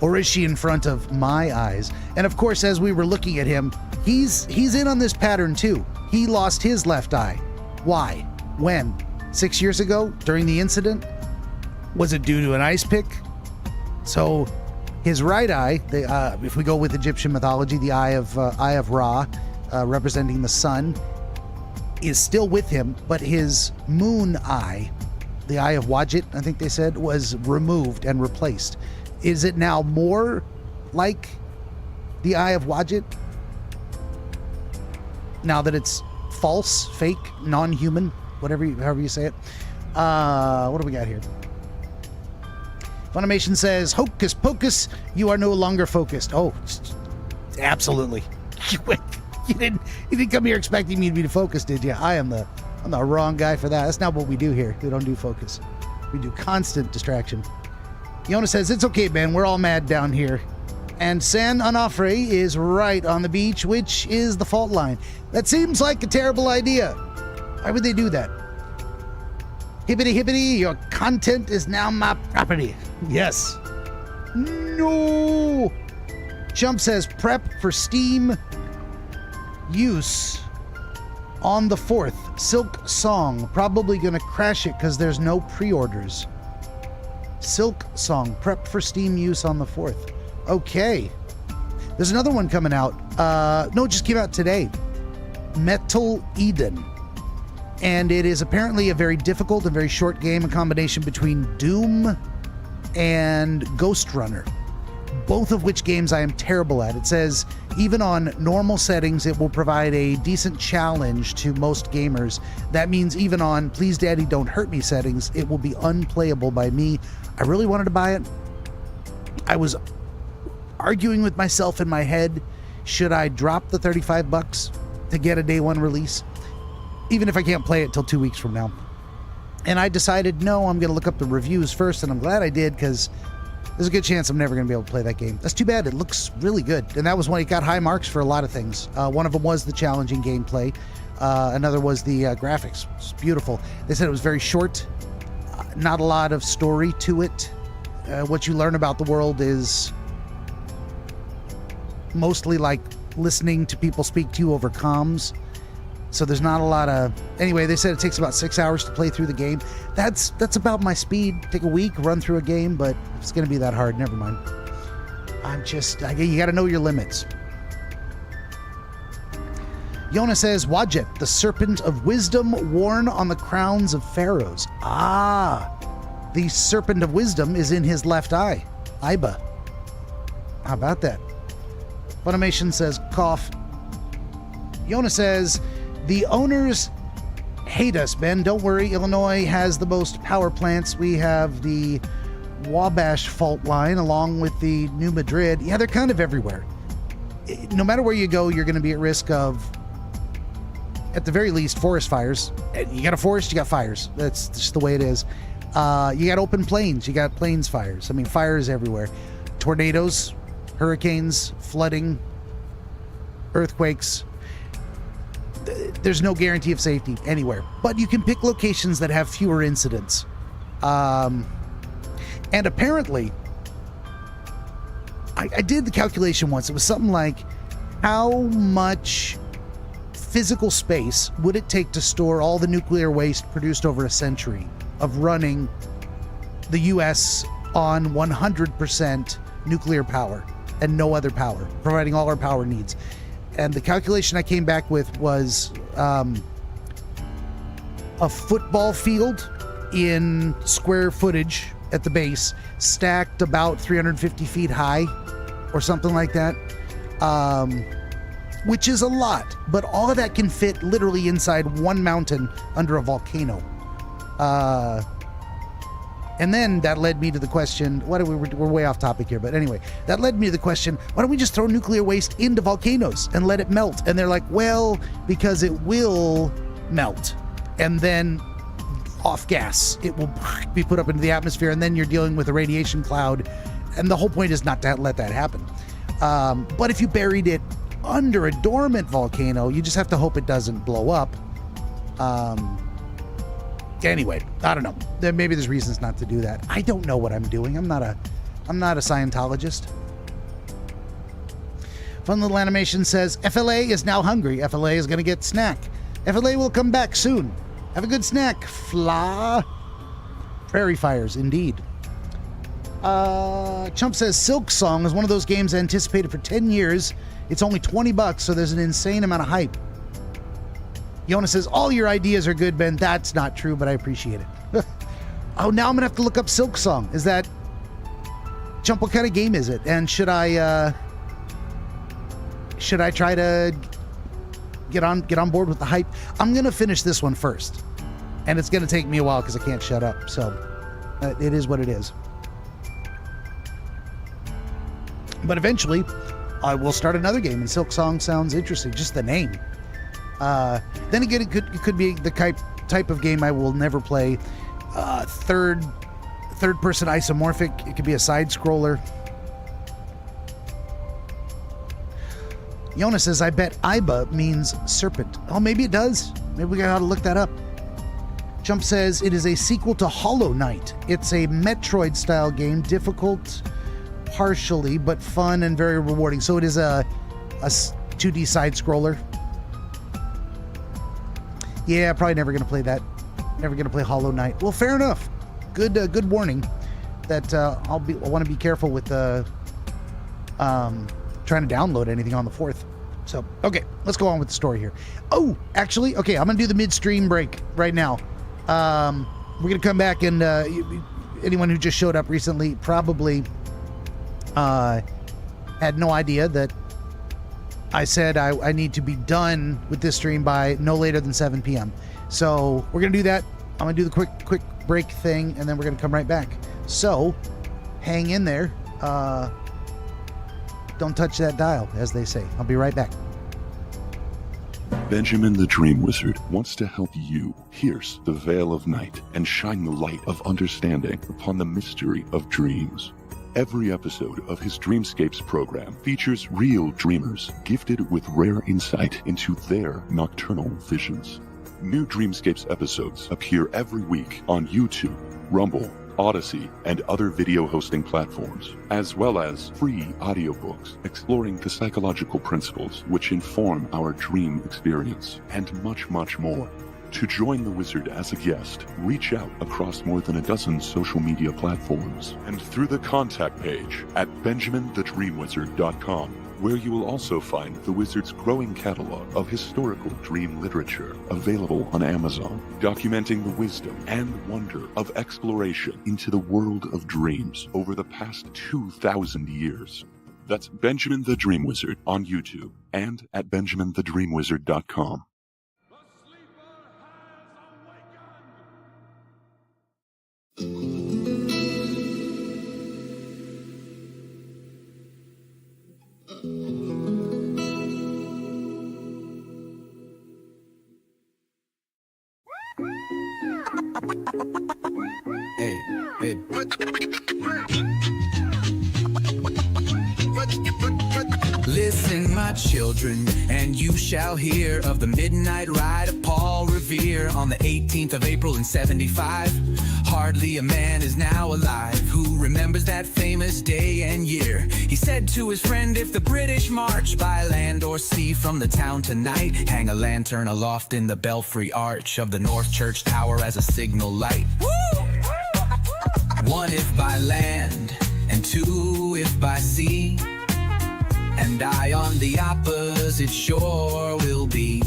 Or is she in front of my eyes? And of course, as we were looking at him, he's in on this pattern too. He lost his left eye. Why? When? 6 years ago? During the incident? Was it due to an ice pick? So his right eye, if we go with Egyptian mythology, the eye of Ra, representing the sun, is still with him, but his moon eye, the eye of Wadjet, I think they said, was removed and replaced. Is it now more like the eye of Wadjet? Now that it's false, fake, non-human, however you say it. What do we got here? Funimation says, Hocus Pocus, you are no longer focused. Oh, absolutely. You didn't come here expecting me to be focused, did you? I'm the wrong guy for that. That's not what we do here. We don't do focus. We do constant distraction. Yona says, it's okay, Ben. We're all mad down here. And San Onofre is right on the beach, which is the fault line. That seems like a terrible idea. Why would they do that? Hippity hippity, your content is now my property. Yes. No. Chump says, prep for Steam use on the 4th. Silk Song. Probably gonna crash it because there's no pre-orders. Silk Song. Prep for Steam use on the 4th. Okay. There's another one coming out. No, it just came out today. Metal Eden. And it is apparently a very difficult and very short game, a combination between Doom and Ghost Runner. Both of which games I am terrible at. It says, even on normal settings, it will provide a decent challenge to most gamers. That means even on Please Daddy Don't Hurt Me settings, it will be unplayable by me. I really wanted to buy it. I was arguing with myself in my head, should I drop the $35 to get a day one release, even if I can't play it till 2 weeks from now? And I decided, no, I'm going to look up the reviews first, and I'm glad I did, because there's a good chance I'm never going to be able to play that game. That's too bad. It looks really good. And that was when it got high marks for a lot of things. One of them was the challenging gameplay. Another was the graphics. It's beautiful. They said it was very short. Not a lot of story to it. What you learn about the world is mostly like listening to people speak to you over comms. So there's not a lot of... Anyway, they said it takes about 6 hours to play through the game. That's about my speed. Take a week, run through a game, but if it's going to be that hard, never mind. You got to know your limits. Yona says, Wadjet, the serpent of wisdom worn on the crowns of pharaohs. Ah, the serpent of wisdom is in his left eye. Iba. How about that? Funimation says, cough. Yona says, the owners hate us, Ben. Don't worry. Illinois has the most power plants. We have the Wabash fault line along with the New Madrid. Yeah, they're kind of everywhere. No matter where you go, you're going to be at risk of, at the very least, forest fires. You got a forest, you got fires. That's just the way it is. You got open plains. You got plains fires. I mean, fires everywhere. Tornadoes, hurricanes, flooding, earthquakes. There's no guarantee of safety anywhere, but you can pick locations that have fewer incidents. And apparently, I did the calculation once. It was something like, how much physical space would it take to store all the nuclear waste produced over a century of running the U.S. on 100% nuclear power and no other power, providing all our power needs? And the calculation I came back with was a football field in square footage at the base, stacked about 350 feet high or something like that, which is a lot. But all of that can fit literally inside one mountain under a volcano. And then that led me to the question, we're way off topic here, but anyway, that led me to the question, why don't we just throw nuclear waste into volcanoes and let it melt? And they're like, well, because it will melt. And then off gas, it will be put up into the atmosphere, and then you're dealing with a radiation cloud. And the whole point is not to let that happen. But if you buried it under a dormant volcano, you just have to hope it doesn't blow up. Anyway, I don't know. Maybe there's reasons not to do that. I don't know what I'm doing. I'm not a Scientologist. Fun Little Animation says, FLA is now hungry. FLA is going to get snack. FLA will come back soon. Have a good snack, Fla. Prairie Fires, indeed. Chump says, Silk Song is one of those games anticipated for 10 years. It's only $20, so there's an insane amount of hype. Yona says, all your ideas are good, Ben. That's not true, but I appreciate it. Oh, now I'm going to have to look up Silk Song. Is that... Chump, what kind of game is it? And should I try to get on board with the hype? I'm going to finish this one first. And it's going to take me a while because I can't shut up. So, it is what it is. But eventually, I will start another game, and Silk Song sounds interesting. Just the name. Then again, it could be the type of game I will never play. Third person isomorphic. It could be a side scroller. Yona says, I bet Iba means serpent. Oh, maybe it does. Maybe we gotta look that up. Jump says, it is a sequel to Hollow Knight. It's a Metroid style game, difficult partially, but fun and very rewarding. So it is a 2D side scroller. Yeah, probably never going to play that. Never going to play Hollow Knight. Well, fair enough. Good warning that I want to be careful with trying to download anything on the 4th. So, okay, let's go on with the story here. Oh, actually, okay, I'm going to do the midstream break right now. We're going to come back, and anyone who just showed up recently probably had no idea that I said I need to be done with this stream by no later than 7 p.m. So we're going to do that. I'm going to do the quick break thing, and then we're going to come right back. So hang in there. Don't touch that dial, as they say. I'll be right back. Benjamin the Dream Wizard wants to help you pierce the veil of night and shine the light of understanding upon the mystery of dreams. Every episode of his Dreamscapes program features real dreamers gifted with rare insight into their nocturnal visions. New Dreamscapes episodes appear every week on YouTube, Rumble, Odyssey, and other video hosting platforms, as well as free audiobooks exploring the psychological principles which inform our dream experience, and much, much more. To join the Wizard as a guest, reach out across more than a dozen social media platforms and through the contact page at benjaminthedreamwizard.com, where you will also find the Wizard's growing catalog of historical dream literature available on Amazon, documenting the wisdom and wonder of exploration into the world of dreams over the past 2,000 years. That's Benjamin the Dream Wizard on YouTube and at benjaminthedreamwizard.com. Hey, hey. Listen, my children, and you shall hear of the midnight ride of Paul Revere on the 18th of April in 75. Hardly a man is now alive who remembers that famous day and year. He said to his friend, if the British march by land or sea from the town tonight, hang a lantern aloft in the belfry arch of the North Church Tower as a signal light. Woo! One if by land, and two if by sea, and I on the opposite shore will be.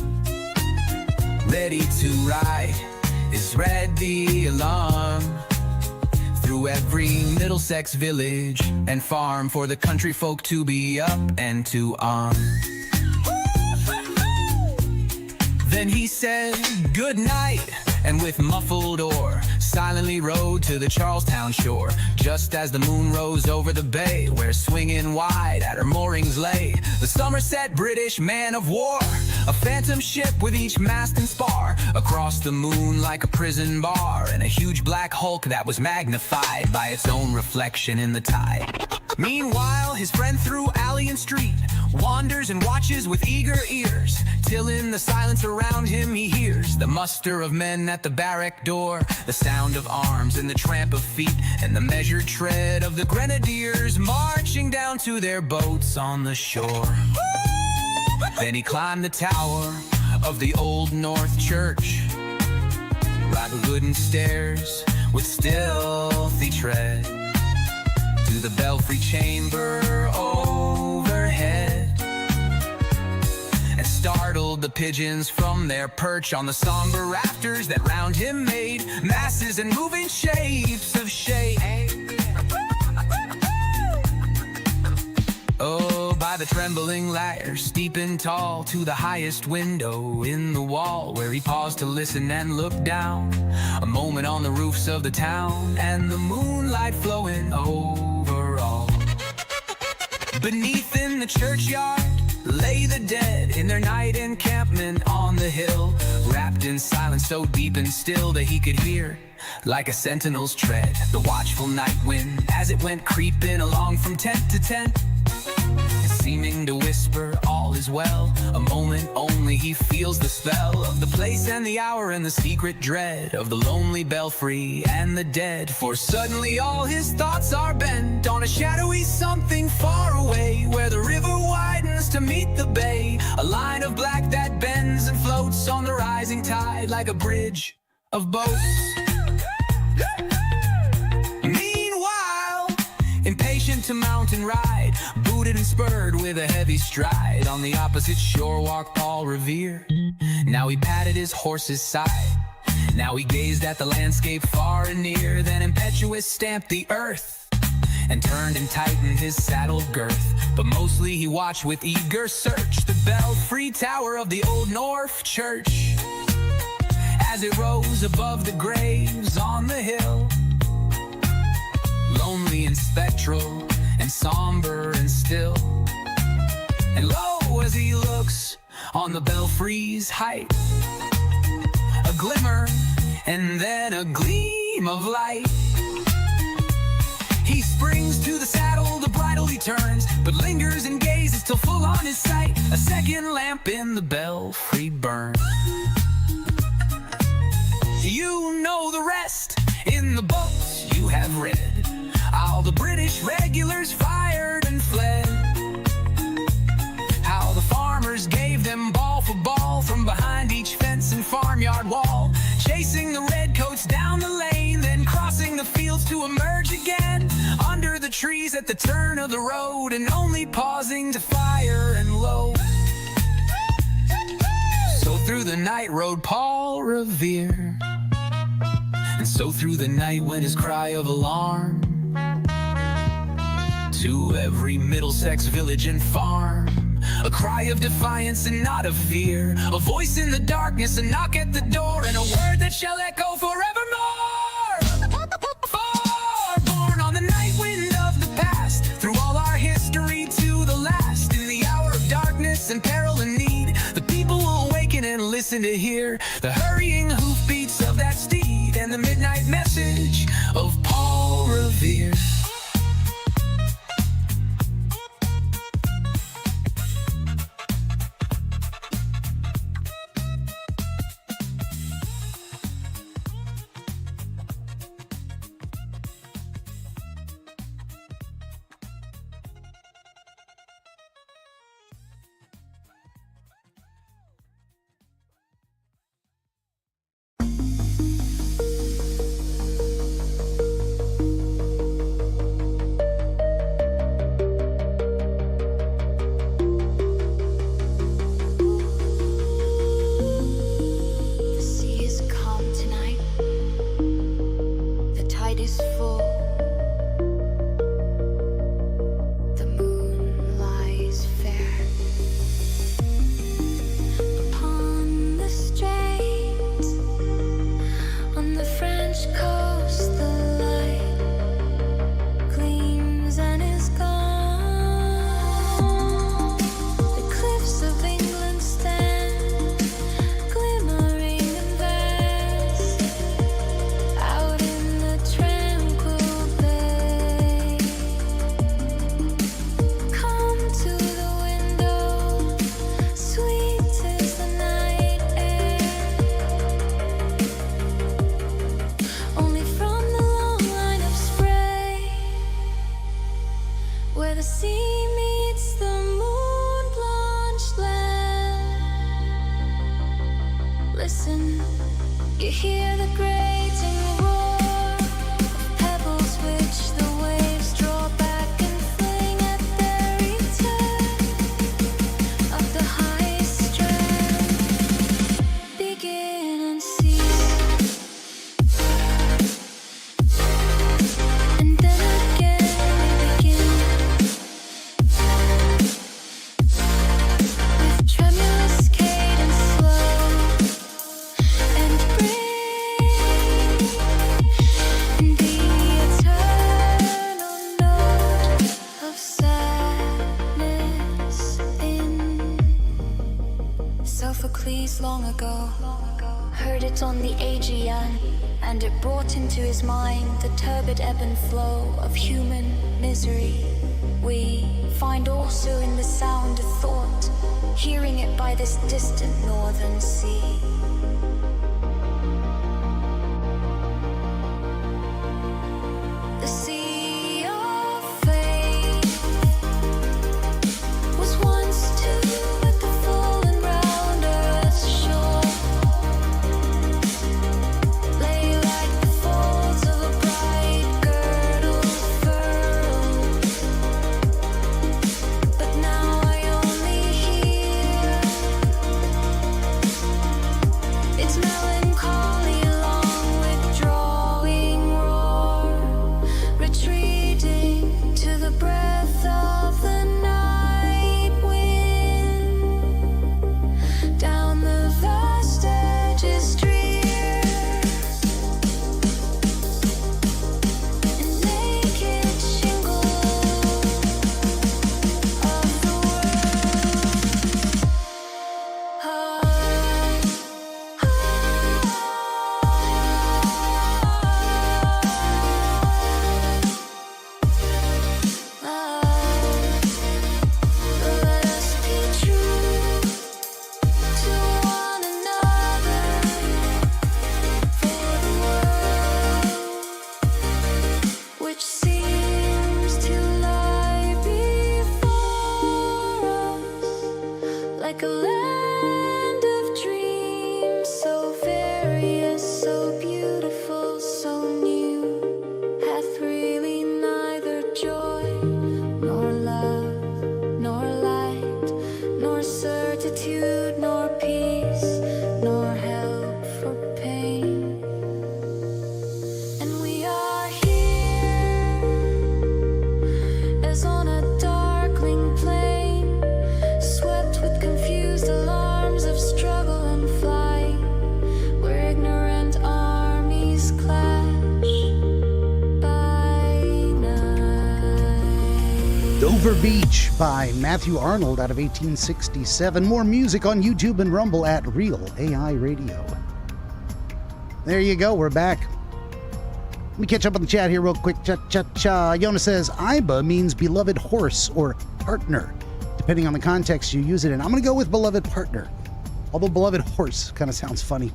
Ready to ride is read the alarm through every Middlesex village and farm for the country folk to be up and to on. Then he said good night, and with muffled oar silently rowed to the Charlestown shore, just as the moon rose over the bay where swinging wide at her moorings lay the Somerset British man of war, a phantom ship with each mast and spar across the moon like a prison bar, and a huge black hulk that was magnified by its own reflection in the tide. Meanwhile, his friend through alley and street wanders and watches with eager ears, till in the silence around him he hears the muster of men at the barrack door, the sound of arms and the tramp of feet, and the measured tread of the grenadiers marching down to their boats on the shore. Then he climbed the tower of the Old North Church, right the wooden stairs with stealthy tread, to the belfry chamber overhead, and startled the pigeons from their perch on the somber rafters that round him made masses and moving shapes of shade. Oh, by the trembling ladder, steep and tall, to the highest window in the wall, where he paused to listen and look down, a moment on the roofs of the town, and the moonlight flowing over all. Beneath in the churchyard lay the dead in their night encampment on the hill, wrapped in silence so deep and still that he could hear, like a sentinel's tread, the watchful night wind as it went creeping along from tent to tent, seeming to whisper all is well. A moment only he feels the spell of the place and the hour and the secret dread of the lonely belfry and the dead, for suddenly all his thoughts are bent on a shadowy something far away, where the river widens to meet the bay, a line of black that bends and floats on the rising tide like a bridge of boats. Meanwhile, impatient to mount and ride, booted and spurred with a heavy stride, on the opposite shore walked Paul Revere. Now he patted his horse's side, now he gazed at the landscape far and near, then impetuous stamped the earth and turned and tightened his saddle girth. But mostly he watched with eager search the belfry tower of the Old North Church, as it rose above the graves on the hill, lonely and spectral and somber and still. And lo, as he looks on the belfry's height, a glimmer and then a gleam of light. He springs to the saddle, the bridle he turns, but lingers and gazes till full on his sight a second lamp in the belfry burns. You know the rest in the books you have read. All the British regulars fired and fled. How the farmers gave them ball for ball from behind each fence and farmyard wall, chasing the redcoats down the lane, then crossing the fields to emerge again under the trees at the turn of the road, and only pausing to fire and load. So through the night rode Paul Revere, and so through the night went his cry of alarm to every Middlesex village and farm. A cry of defiance and not of fear, a voice in the darkness, a knock at the door, and a word that shall echo forevermore. For born on the night wind of the past, through all our history to the last, in the hour of darkness and peril and need, the people will awaken and listen to hear the hurrying hoofbeats of that steed and the midnight message of Paul Revere. Long ago, heard it on the Aegean, and it brought into his mind the turbid ebb and flow of human misery. We find also in the sound of thought, hearing it by this distant northern sea. The sea of fate was once too at the fallen round earth's shore, lay like the folds of a bright girdle furled. But now I only hear Dover Beach by Matthew Arnold out of 1867. More music on YouTube and Rumble at Real AI Radio. There you go, we're back. Let me catch up on the chat here real quick. Cha-cha-cha. Yona says, Iba means beloved horse or partner, depending on the context you use it in. I'm going to go with beloved partner, although beloved horse kind of sounds funny.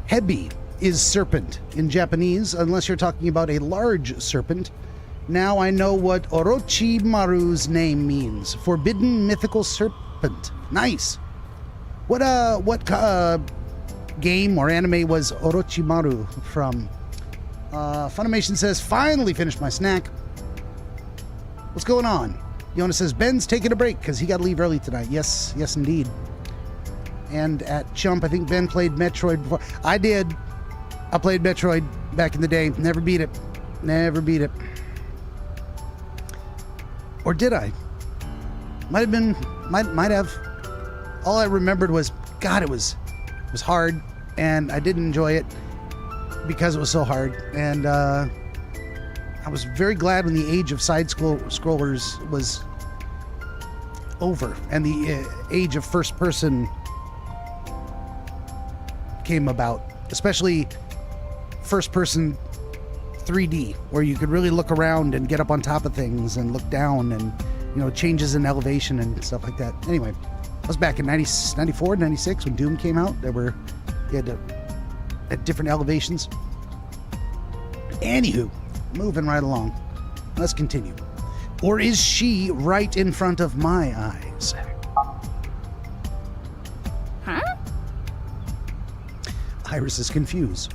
Hebi is serpent in Japanese, unless you're talking about a large serpent. Now I know what Orochimaru's name means. Forbidden mythical serpent. Nice. What game or anime was Orochimaru from? Funimation says, finally finished my snack. What's going on? Yona says, Ben's taking a break because he got to leave early tonight. Yes, indeed. And at Chump, I think Ben played Metroid before. I did. I played Metroid back in the day. Never beat it. Or did I? Might have. All I remembered was, God, it was hard, and I didn't enjoy it because it was so hard. And I was very glad when the age of side-scrollers was over, and the age of first-person came about, especially first-person 3D, where you could really look around and get up on top of things and look down, and changes in elevation and stuff like that. Anyway, I was back in 94, 96 when Doom came out. You had at different elevations. Anywho, moving right along. Let's continue. Or is she right in front of my eyes? Huh? Iris is confused.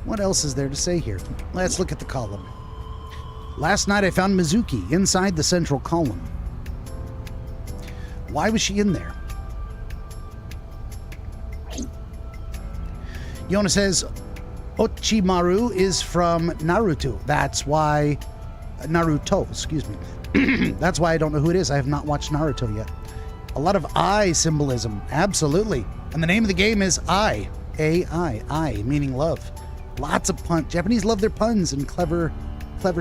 What else is there to say here? Let's look at the column. Last night I found Mizuki inside the central column. Why was she in there? Yona says, Ochimaru is from Naruto. That's why... Naruto, excuse me. That's why I don't know who it is. I have not watched Naruto yet. A lot of I symbolism. Absolutely. And the name of the game is I. A-I, meaning love. Lots of puns. Japanese love their puns and clever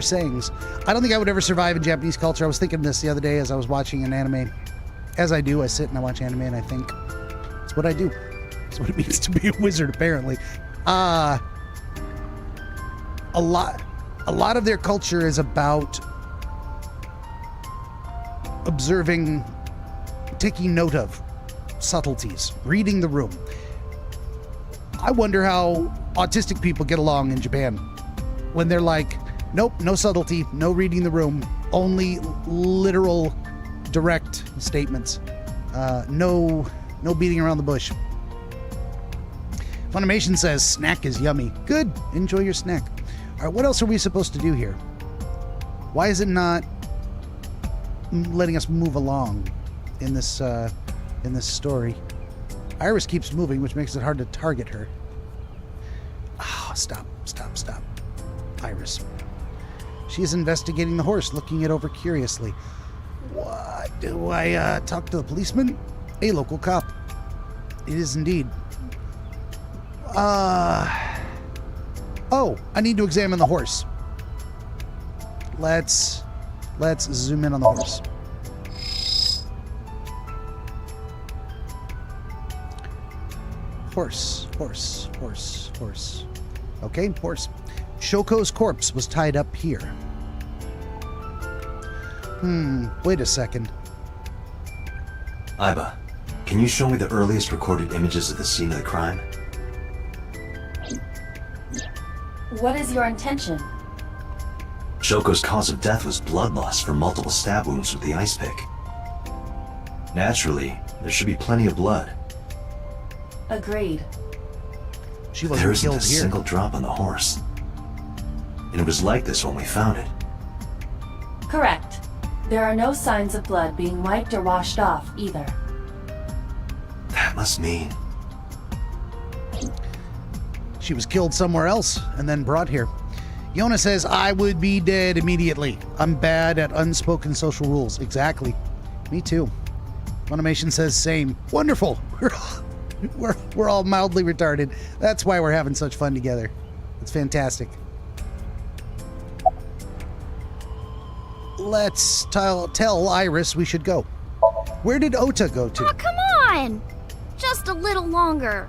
sayings. I don't think I would ever survive in Japanese culture. I was thinking this the other day as I was watching an anime. As I do, I sit and I watch anime and I think, it's what I do. It's what it means to be a wizard, apparently. A lot of their culture is about observing, taking note of subtleties, reading the room. I wonder how autistic people get along in Japan when they're like, nope, no subtlety, no reading the room, only literal, direct statements. No beating around the bush. Funimation says snack is yummy. Good. Enjoy your snack. All right, what else are we supposed to do here? Why is it not letting us move along in this story? Iris keeps moving, which makes it hard to target her. Oh, stop. Iris. She is investigating the horse, looking it over curiously. What? Do I talk to the policeman? A local cop. It is indeed. Oh, I need to examine the horse. Let's zoom in on the horse. Horse. Okay, horse. Shoko's corpse was tied up here. Wait a second. Iba, can you show me the earliest recorded images of the scene of the crime? What is your intention? Shoko's cause of death was blood loss from multiple stab wounds with the ice pick. Naturally, there should be plenty of blood. Agreed. She wasn't There isn't killed a here. single drop on the horse. And it was like this when we found it. Correct. There are no signs of blood being wiped or washed off either. That must mean... She was killed somewhere else and then brought here. Yona says, I would be dead immediately. I'm bad at unspoken social rules. Exactly. Me too. Funimation says same. Wonderful. We're all mildly retarded. That's why we're having such fun together. It's fantastic. Let's tell Iris we should go. Where did Ota go to? Oh, come on! Just a little longer.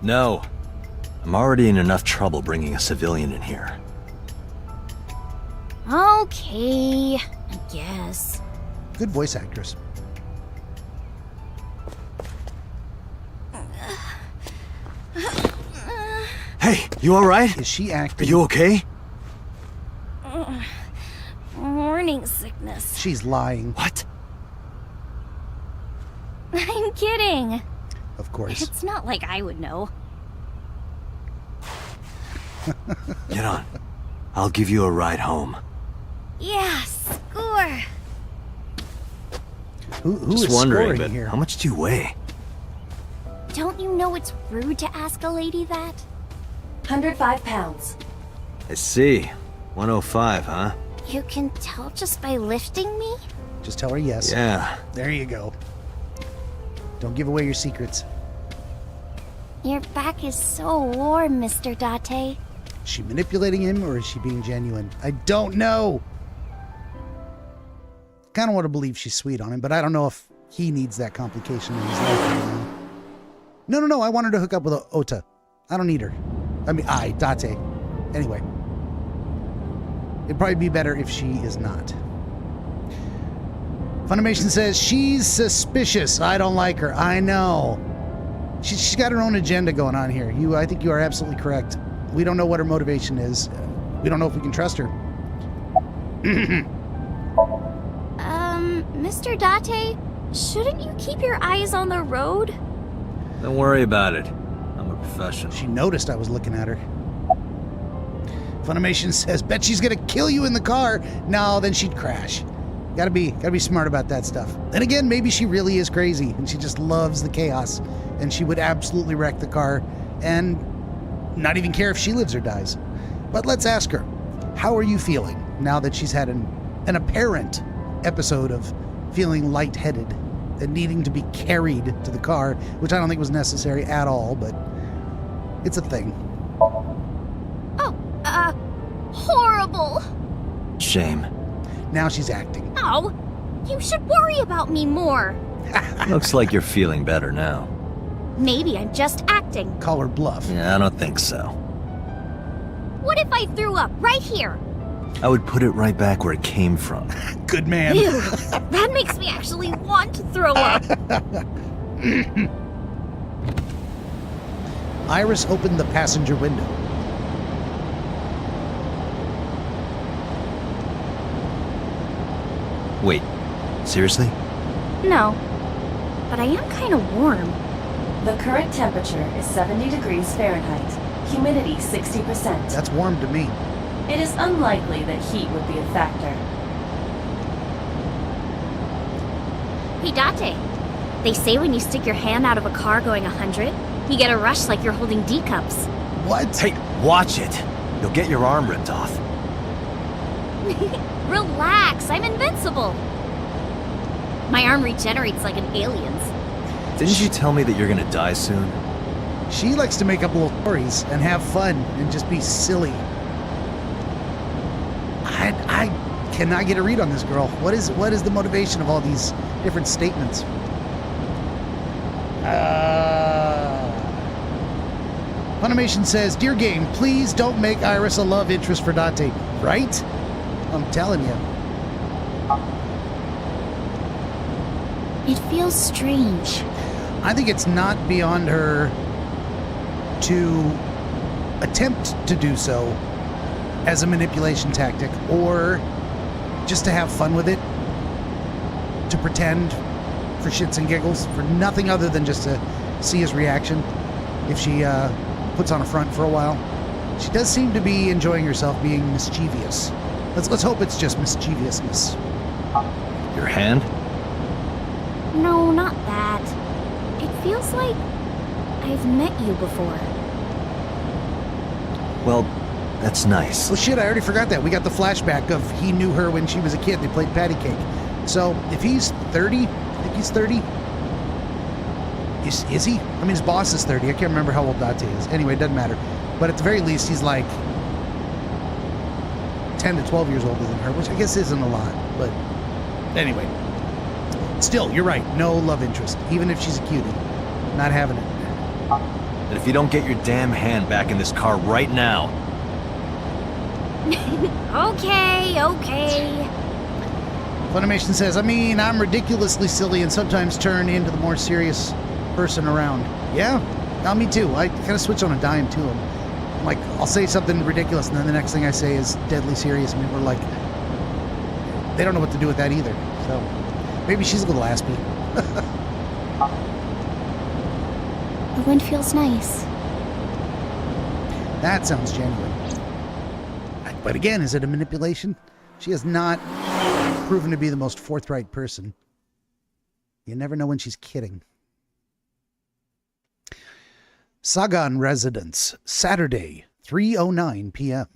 No. I'm already in enough trouble bringing a civilian in here. Okay, I guess. Good voice actress. Hey, you alright? Is she Are acting? you okay? Morning sickness. She's lying. What? I'm kidding. Of course. It's not like I would know. Get on. I'll give you a ride home. Yeah, score. Who Just is wondering, scoring but here? how much do you weigh? Don't you know it's rude to ask a lady that? 105 pounds. I see. 105, huh? You can tell just by lifting me? Just tell her yes. Yeah. There you go. Don't give away your secrets. Your back is so warm, Mr. Date. Is she manipulating him or is she being genuine? I don't know. Kind of want to believe she's sweet on him, but I don't know if he needs that complication in his life right now. No. I want her to hook up with Ota. I don't need her. I mean, Date. Anyway. It'd probably be better if she is not. Funimation says, she's suspicious. I don't like her. I know. She's got her own agenda going on here. I think you are absolutely correct. We don't know what her motivation is. We don't know if we can trust her. Mr. Date, shouldn't you keep your eyes on the road? Don't worry about it. I'm a professional. She noticed I was looking at her. Funimation says, bet she's gonna kill you in the car. No, then she'd crash. Gotta be smart about that stuff. Then again, maybe she really is crazy and she just loves the chaos and she would absolutely wreck the car and not even care if she lives or dies. But let's ask her, how are you feeling now that she's had an apparent episode of feeling lightheaded and needing to be carried to the car, which I don't think was necessary at all, but it's a thing. Horrible. Shame. Now she's acting. Oh, you should worry about me more. Looks like you're feeling better now. Maybe I'm just acting. Call her bluff. Yeah, I don't think so. What if I threw up right here? I would put it right back where it came from. Good man. Ew, that makes me actually want to throw up. Iris opened the passenger window. Wait, seriously? No, but I am kind of warm. The current temperature is 70 degrees Fahrenheit. Humidity 60%. That's warm to me. It is unlikely that heat would be a factor. Hey, Date, they say when you stick your hand out of a car going 100, you get a rush like you're holding D cups. What? Hey, watch it! You'll get your arm ripped off. Relax, I'm invincible. My arm regenerates like an alien's. Didn't you tell me that you're gonna die soon? She likes to make up little stories and have fun and just be silly. I cannot get a read on this girl. What is the motivation of all these different statements? Funimation says, dear game, please don't make Iris a love interest for Date. Right? I'm telling you. It feels strange. I think it's not beyond her to attempt to do so as a manipulation tactic or just to have fun with it, to pretend for shits and giggles, for nothing other than just to see his reaction if she puts on a front for a while. She does seem to be enjoying herself being mischievous. Let's hope it's just mischievousness. Your hand? No, not that. It feels like I've met you before. Well, that's nice. Oh shit, I already forgot that. We got the flashback of he knew her when she was a kid. They played patty cake. So if he's 30, I think he's 30. Is he? I mean, his boss is 30. I can't remember how old Date is. Anyway, it doesn't matter. But at the very least, he's like 10 to 12 years older than her, which I guess isn't a lot. But anyway, still, you're right. No love interest, even if she's a cutie. Not having it. And if you don't get your damn hand back in this car right now... Okay. Funimation says, I mean, I'm ridiculously silly and sometimes turn into the more serious person around. Yeah, me too. I kind of switch on a dime too. I'm like, I'll say something ridiculous and then the next thing I say is deadly serious. And we're like, they don't know what to do with that either. So maybe she's a little aspy. The wind feels nice. That sounds genuine. But again, is it a manipulation? She has not proven to be the most forthright person. You never know when she's kidding. Sagan Residence, Saturday, 3:09 p.m.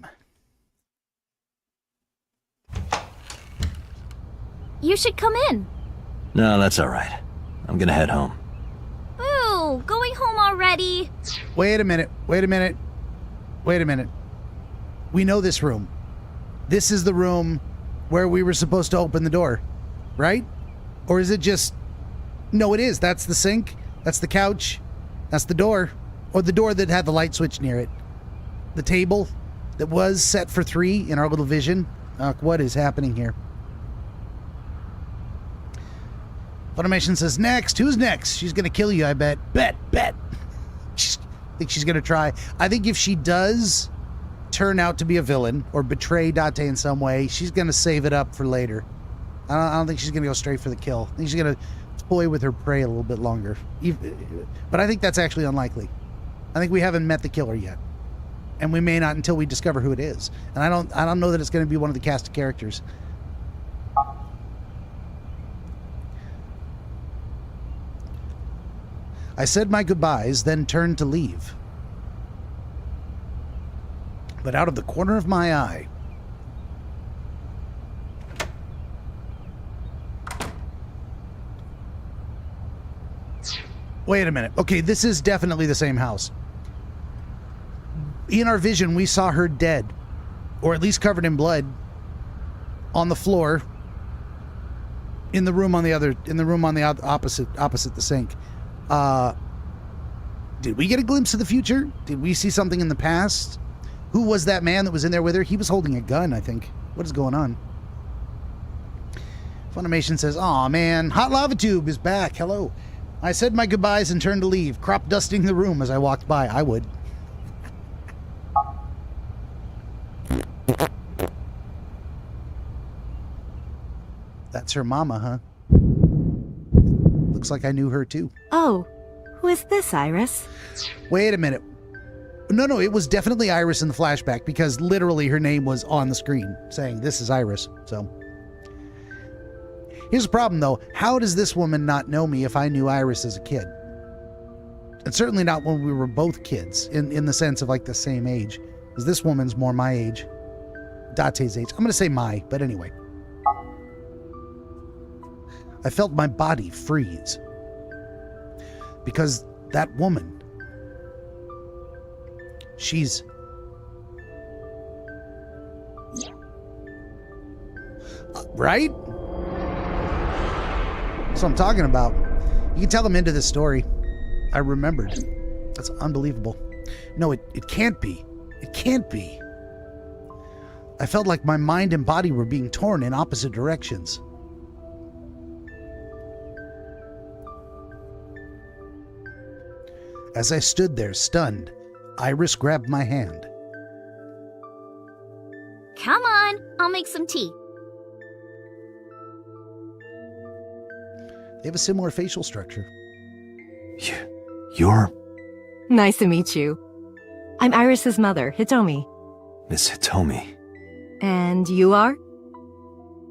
You should come in. No, that's all right. I'm gonna head home. Ooh, going home already? Wait a minute. We know this room. This is the room where we were supposed to open the door, right? Or is it just... No, it is. That's the sink. That's the couch. That's the door. Or the door that had the light switch near it. The table that was set for 3 in our little vision. What is happening here? Funimation says, next. Who's next? She's going to kill you, I bet. Bet. I think she's going to try. I think if she does turn out to be a villain or betray Date in some way, she's going to save it up for later. I don't think she's going to go straight for the kill. I think she's going to toy with her prey a little bit longer. But I think that's actually unlikely. I think we haven't met the killer yet. And we may not until we discover who it is. And I don't know that it's going to be one of the cast of characters. I said my goodbyes, then turned to leave. But out of the corner of my eye, wait a minute. Okay, this is definitely the same house. In our vision, we saw her dead, or at least covered in blood, on the floor, in the room on the opposite the sink. Did we get a glimpse of the future? Did we see something in the past? Who was that man that was in there with her? He was holding a gun, I think. What is going on? Funimation says, aw man, Hot Lava Tube is back. Hello. I said my goodbyes and turned to leave, crop dusting the room as I walked by. I would. That's her mama, huh? Looks like I knew her too. Oh, who is this, Iris? Wait a minute. No, it was definitely Iris in the flashback because literally her name was on the screen saying, this is Iris. So here's the problem though. How does this woman not know me if I knew Iris as a kid? And certainly not when we were both kids in the sense of like the same age. Because this woman's more my age. Date's age. I'm going to say but anyway. I felt my body freeze. Because that woman, she's... right? That's what I'm talking about. You can tell I'm into this story. I remembered. That's unbelievable. No, it can't be. It can't be. I felt like my mind and body were being torn in opposite directions. As I stood there, stunned, Iris grabbed my hand. Come on, I'll make some tea. They have a similar facial structure. You're... Nice to meet you. I'm Iris's mother, Hitomi. Miss Hitomi. And you are?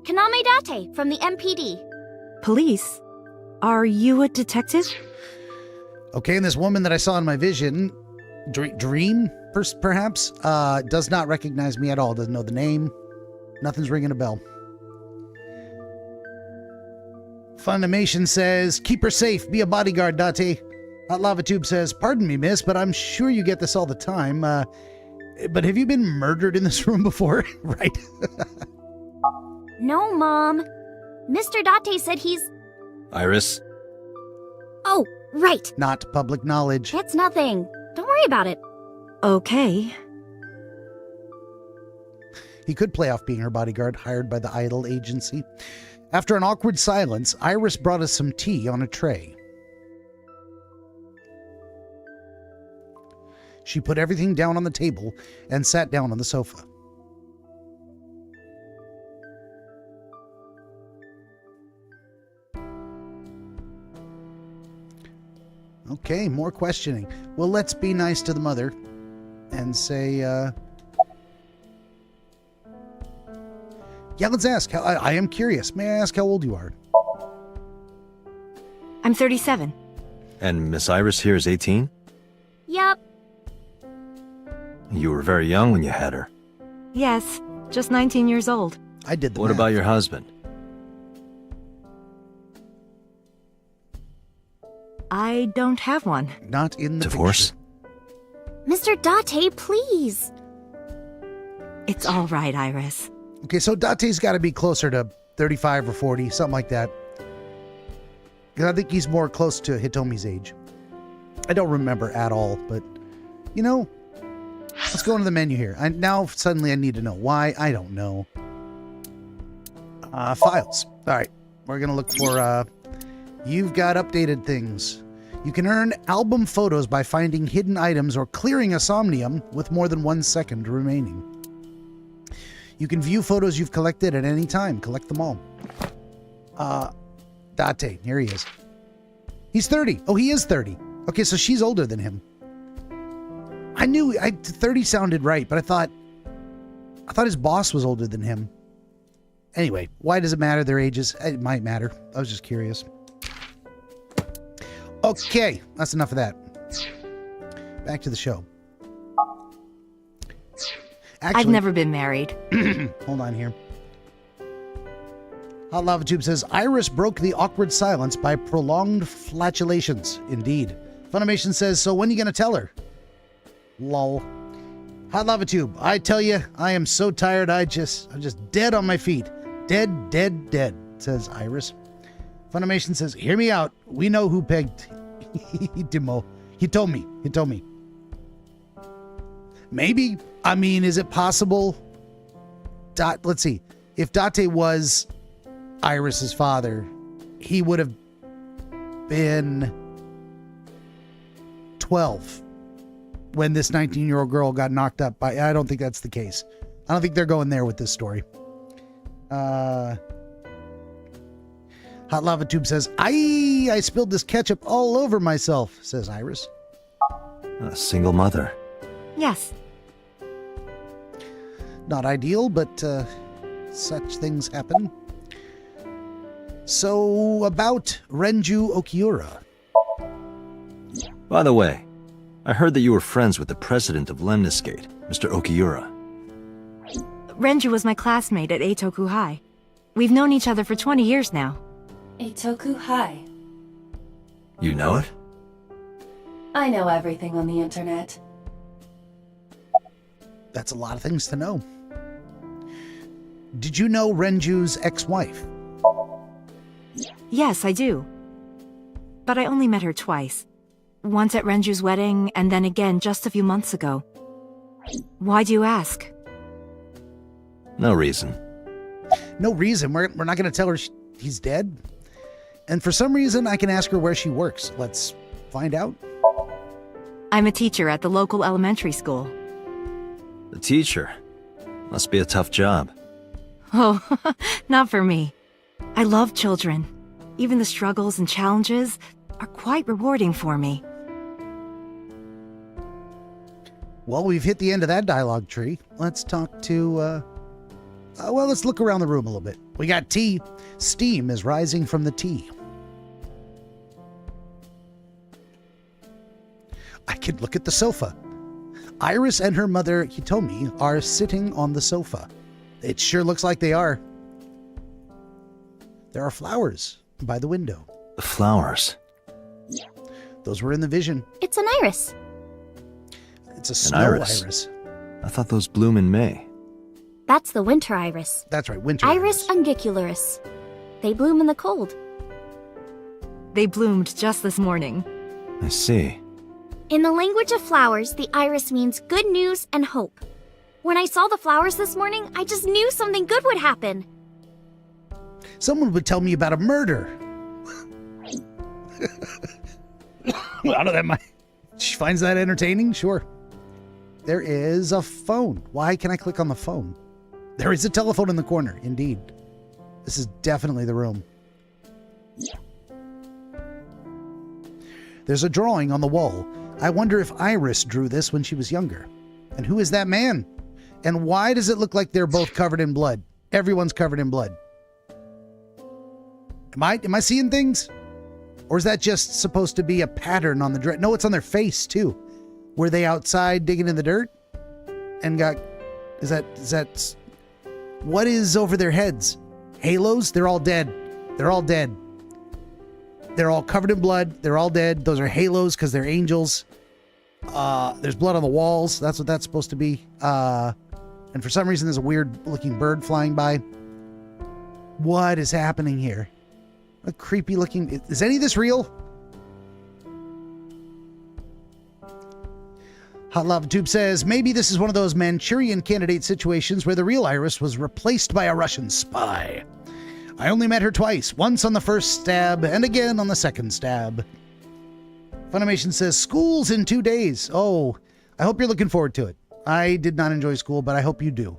Kaname Date from the MPD. Police? Are you a detective? Okay, and this woman that I saw in my vision, Dream, perhaps, does not recognize me at all. Doesn't know the name. Nothing's ringing a bell. Funimation says, keep her safe. Be a bodyguard, Date. Hot Lava Tube says, pardon me, miss, but I'm sure you get this all the time. But have you been murdered in this room before? Right? No, Mom. Mr. Date said he's... Iris? Oh, right. Not public knowledge. That's nothing. Don't worry about it. Okay. He could play off being her bodyguard, hired by the Idol agency. After an awkward silence, Iris brought us some tea on a tray. She put everything down on the table and sat down on the sofa. Okay, more questioning. Well, let's be nice to the mother and say, yeah, let's ask. I am curious. May I ask how old you are? I'm 37. And Miss Iris here is 18? Yep. You were very young when you had her. Yes, just 19 years old. I did the What math. about your husband? I don't have one. Not in the Divorce? picture. Mr. Date, please. It's all right, Iris. Okay, so Date's got to be closer to 35 or 40, something like that. 'Cause I think he's more close to Hitomi's age. I don't remember at all, but, you know, let's go into the menu here. Now, suddenly I need to know. Why? I don't know. Files. All right, we're going to look for, you've got updated things. You can earn album photos by finding hidden items or clearing a Somnium with more than 1 second remaining. You can view photos you've collected at any time. Collect them all. Date, here he is. He's 30. Oh, he is 30. Okay, so she's older than him. I knew 30 sounded right, but I thought his boss was older than him. Anyway, why does it matter their ages? It might matter. I was just curious. Okay, that's enough of that. Back to the show. Actually, I've never been married. hold on here. Hot Lava Tube says, Iris broke the awkward silence by prolonged flatulations. Indeed. Funimation says, so when are you going to tell her? Lol. Hot Lava Tube, I tell you, I am so tired, I'm just dead on my feet. Dead, dead, dead, says Iris. Funimation says, hear me out. We know who pegged Hitomi. Hitomi. Maybe. I mean, is it possible? Let's see. If Date was Iris's father, he would have been 12 when this 19-year-old girl got knocked up by... I don't think that's the case. I don't think they're going there with this story. Hot Lava Tube says, I spilled this ketchup all over myself, says Iris. A single mother. Yes. Not ideal, but such things happen. So, about Renju Okiura. By the way, I heard that you were friends with the president of Lemniscate, Mr. Okiura. Renju was my classmate at Eitoku High. We've known each other for 20 years now. Eitoku High. You know it? I know everything on the internet. That's a lot of things to know. Did you know Renju's ex-wife? Yes, I do. But I only met her twice. Once at Renju's wedding, and then again just a few months ago. Why do you ask? No reason. No reason. We're not going to tell her he's dead. And for some reason, I can ask her where she works. Let's find out. I'm a teacher at the local elementary school. The teacher. Must be a tough job. Oh, not for me. I love children. Even the struggles and challenges are quite rewarding for me. Well, we've hit the end of that dialogue tree. Let's talk to, well, let's look around the room a little bit. We got tea. Steam is rising from the tea. I could look at the sofa. Iris and her mother, Hitomi, are sitting on the sofa. It sure looks like they are. There are flowers by the window. The flowers. Those were in the vision. It's an iris. It's a snow iris? iris. I thought those bloom in May. That's the winter iris. That's right, winter Iris ungicularis. They bloom in the cold. They bloomed just this morning. I see. In the language of flowers, the iris means good news and hope. When I saw the flowers this morning, I just knew something good would happen. Someone would tell me about a murder. Well, I don't know that she finds that entertaining? Sure. There is a phone. Why can I click on the phone? There is a telephone in the corner, indeed. This is definitely the room. There's a drawing on the wall. I wonder if Iris drew this when she was younger. And who is that man? And why does it look like they're both covered in blood? Everyone's covered in blood. Am I seeing things? Or is that just supposed to be a pattern on the dress? No, it's on their face too. Were they outside digging in the dirt? And is that what is over their heads? Halos? They're all dead. They're all dead. They're all covered in blood. They're all dead. Those are halos because they're angels. There's blood on the walls. That's what that's supposed to be. And for some reason, there's a weird looking bird flying by. What is happening here? A creepy looking... Is any of this real? Hot Lava Tube says, maybe this is one of those Manchurian Candidate situations where the real Iris was replaced by a Russian spy. I only met her twice, once on the first stab and again on the second stab. Funimation says, school's in 2 days. Oh, I hope you're looking forward to it. I did not enjoy school, but I hope you do.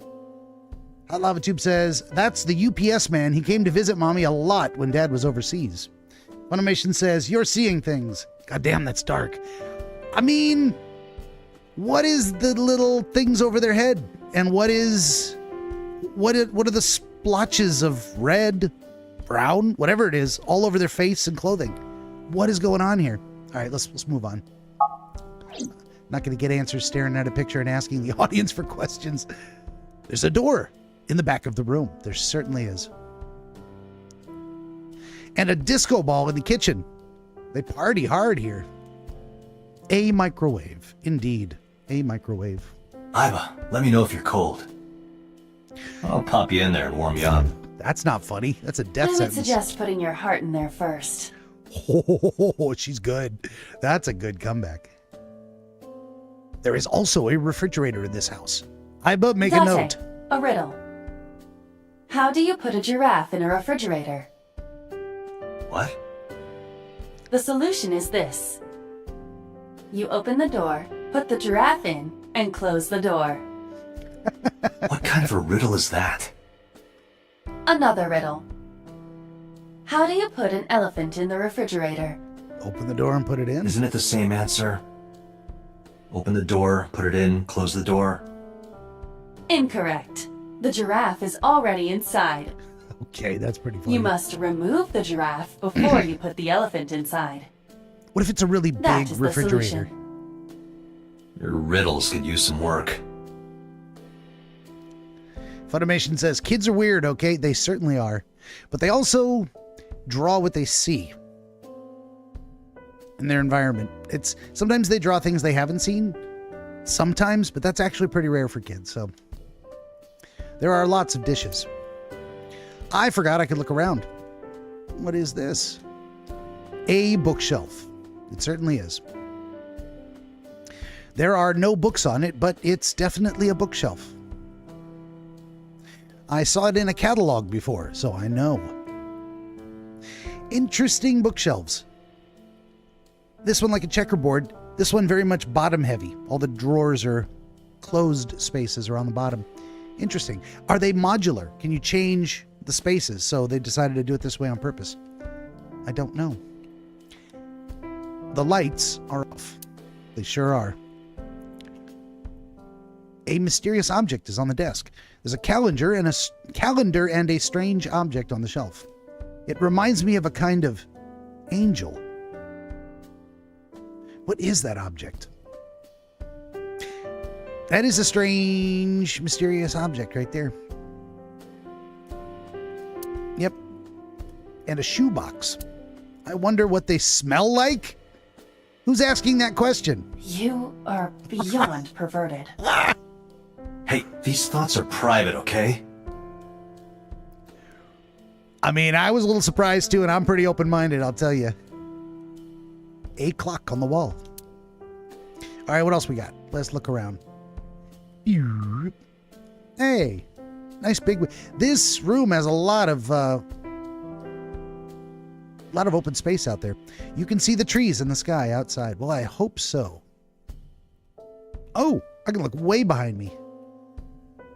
Hot Lava Tube says, that's the UPS man. He came to visit Mommy a lot when Dad was overseas. Funimation says, you're seeing things. God damn, that's dark. I mean, what is the little things over their head? And what are the splotches of red, brown, whatever it is, all over their face and clothing? What is going on here? All right, let's move on. Not going to get answers staring at a picture and asking the audience for questions. There's a door in the back of the room. There certainly is. And a disco ball in the kitchen. They party hard here. A microwave. Indeed. A microwave. Iva, let me know if you're cold. I'll pop you in there and warm you up. That's not funny. That's a death I would sentence. suggest putting your heart in there first. Oh, she's good. That's a good comeback. There is also a refrigerator in this house. Iba, make a Date, note. a riddle. How do you put a giraffe in a refrigerator? What? The solution is this. You open the door, put the giraffe in, and close the door. What kind of a riddle is that? Another riddle. How do you put an elephant in the refrigerator? Open the door and put it in. Isn't it the same answer? Open the door, put it in, close the door. Incorrect. The giraffe is already inside. Okay, that's pretty funny. You must remove the giraffe before you put the elephant inside. What if it's a really That big is the refrigerator? solution. Your riddles could use some work. Funimation says, kids are weird, okay? They certainly are. But they also draw what they see in their environment. Sometimes they draw things they haven't seen. Sometimes, but that's actually pretty rare for kids, so. There are lots of dishes. I forgot I could look around. What is this? A bookshelf. It certainly is. There are no books on it, but it's definitely a bookshelf. I saw it in a catalog before, so I know. Interesting bookshelves. This one like a checkerboard. This one very much bottom heavy. All the drawers are closed spaces are on the bottom. Interesting. Are they modular? Can you change the spaces? So they decided to do it this way on purpose. I don't know. The lights are off. They sure are. A mysterious object is on the desk. There's a calendar and a strange object on the shelf. It reminds me of a kind of angel. What is that object? That is a strange, mysterious object right there. Yep. And a shoebox. I wonder what they smell like? Who's asking that question? You are beyond perverted. Hey, these thoughts are private, okay? I mean, I was a little surprised too, and I'm pretty open-minded, I'll tell you. A clock on the wall. All right, what else we got? Let's look around. Hey, nice big. This room has a lot of open space out there. You can see the trees in the sky outside. Well, I hope so. Oh, I can look way behind me.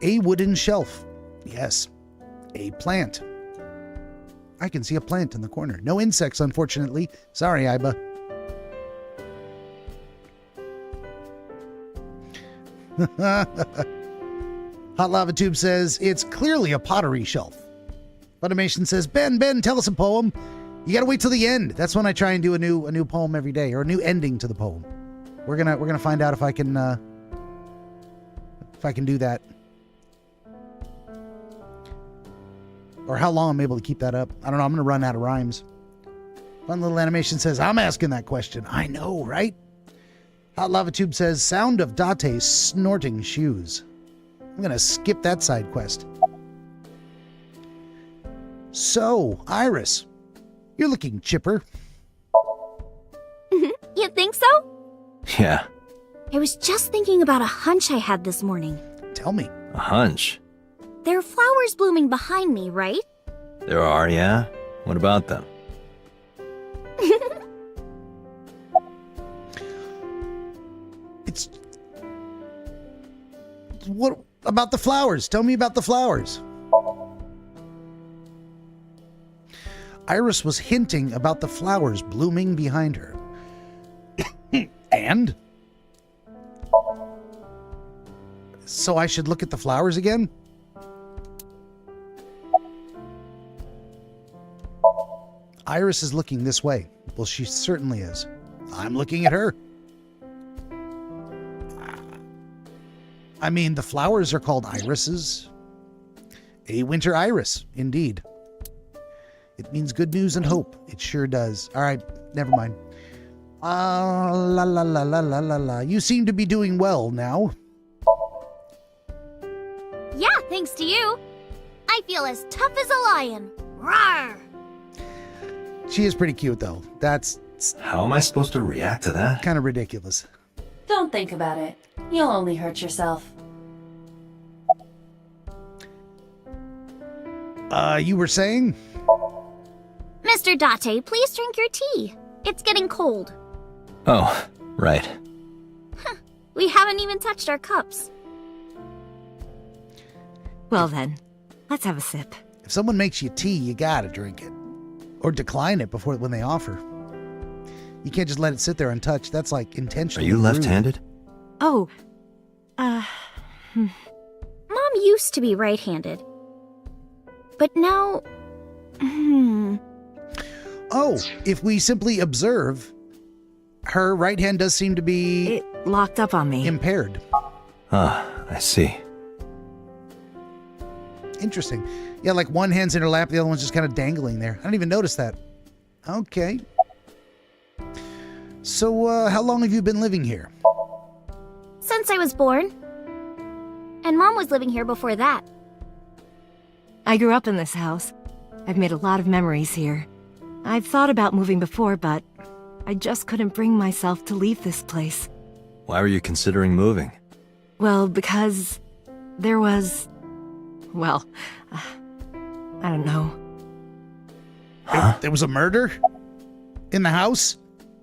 A wooden shelf. Yes, a plant. I can see a plant in the corner. No insects, unfortunately. Sorry, Iba. Hot Lava Tube says, it's clearly a pottery shelf. Funimation says, Ben, tell us a poem. You gotta wait till the end. That's when I try and do a new poem every day, or a new ending to the poem. We're gonna find out if I can do that. Or how long I'm able to keep that up. I don't know, I'm gonna run out of rhymes. Fun Little Animation says, I'm asking that question. I know, right? Hot Lava Tube says, sound of Date snorting shoes. I'm gonna skip that side quest. So, Iris, you're looking chipper. You think so? Yeah. I was just thinking about a hunch I had this morning. Tell me. A hunch? There are flowers blooming behind me, right? There are, yeah? What about them? It's... What about the flowers? Tell me about the flowers. Iris was hinting about the flowers blooming behind her. And? So I should look at the flowers again? Iris is looking this way. Well, she certainly is. I'm looking at her. I mean, the flowers are called irises. A winter iris, indeed. It means good news and hope. It sure does. All right, never mind. La la la la la la la. You seem to be doing well now. Yeah, thanks to you. I feel as tough as a lion. Rawr! She is pretty cute, though. That's How am I supposed to react to that? kind of ridiculous. Don't think about it. You'll only hurt yourself. You were saying? Mr. Date, please drink your tea. It's getting cold. Oh, right. We haven't even touched our cups. Well then, let's have a sip. If someone makes you tea, you gotta drink it. Or decline it when they offer. You can't just let it sit there untouched. That's like Are intentionally you rude. left-handed? Oh, Mom used to be right-handed. But now... Oh, if we simply observe, her right hand does seem to be it locked up on me. impaired. Ah, I see. Interesting. Yeah, like one hand's in her lap, the other one's just kind of dangling there. I didn't even notice that. Okay. So, how long have you been living here? Since I was born. And Mom was living here before that. I grew up in this house. I've made a lot of memories here. I've thought about moving before, but I just couldn't bring myself to leave this place. Why were you considering moving? Well, because there was... Well, I don't know. Huh? There was a murder in the house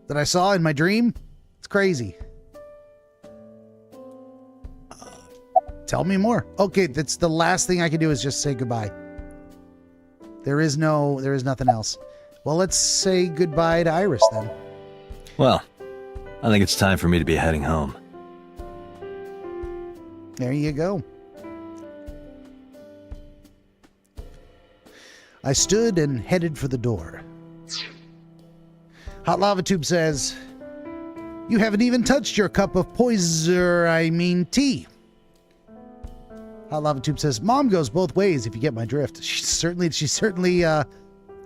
that I saw in my dream? It's crazy. Tell me more. Okay, that's the last thing I can do is just say goodbye. There is nothing else. Well, let's say goodbye to Iris then. Well, I think it's time for me to be heading home. There you go. I stood and headed for the door. Hot Lava Tube says, you haven't even touched your cup of tea. Hot Lava Tube says, Mom goes both ways if you get my drift. She's certainly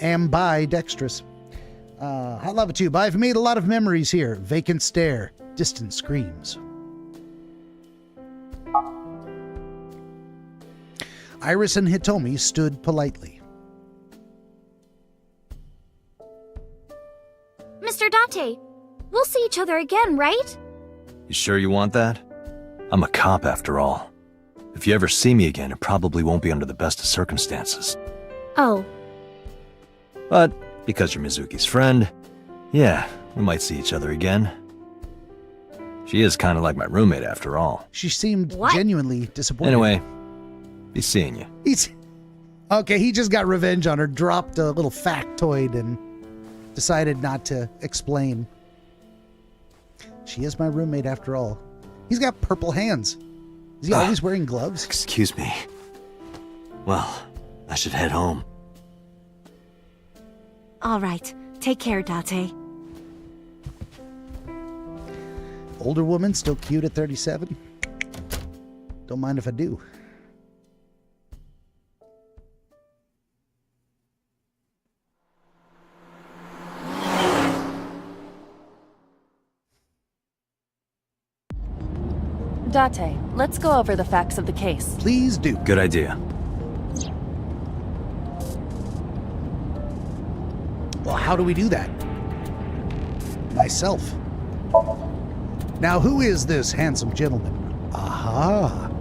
ambidextrous. Hot Lava Tube. I've made a lot of memories here. Vacant stare. Distant screams. Iris and Hitomi stood politely. Mr. Date, we'll see each other again, right? You sure you want that? I'm a cop after all. If you ever see me again, it probably won't be under the best of circumstances. Oh. But because you're Mizuki's friend, yeah, we might see each other again. She is kind of like my roommate after all. She seemed genuinely disappointed. Anyway, be seeing you. Okay, he just got revenge on her, dropped a little factoid and decided not to explain. She is my roommate after all. He's got purple hands. Is he always wearing gloves? Excuse me. Well, I should head home. All right. Take care, Date. Older woman, still cute at 37. Don't mind if I do. Date, let's go over the facts of the case. Please do. Good idea. Well, how do we do that? Myself. Now, who is this handsome gentleman? Aha.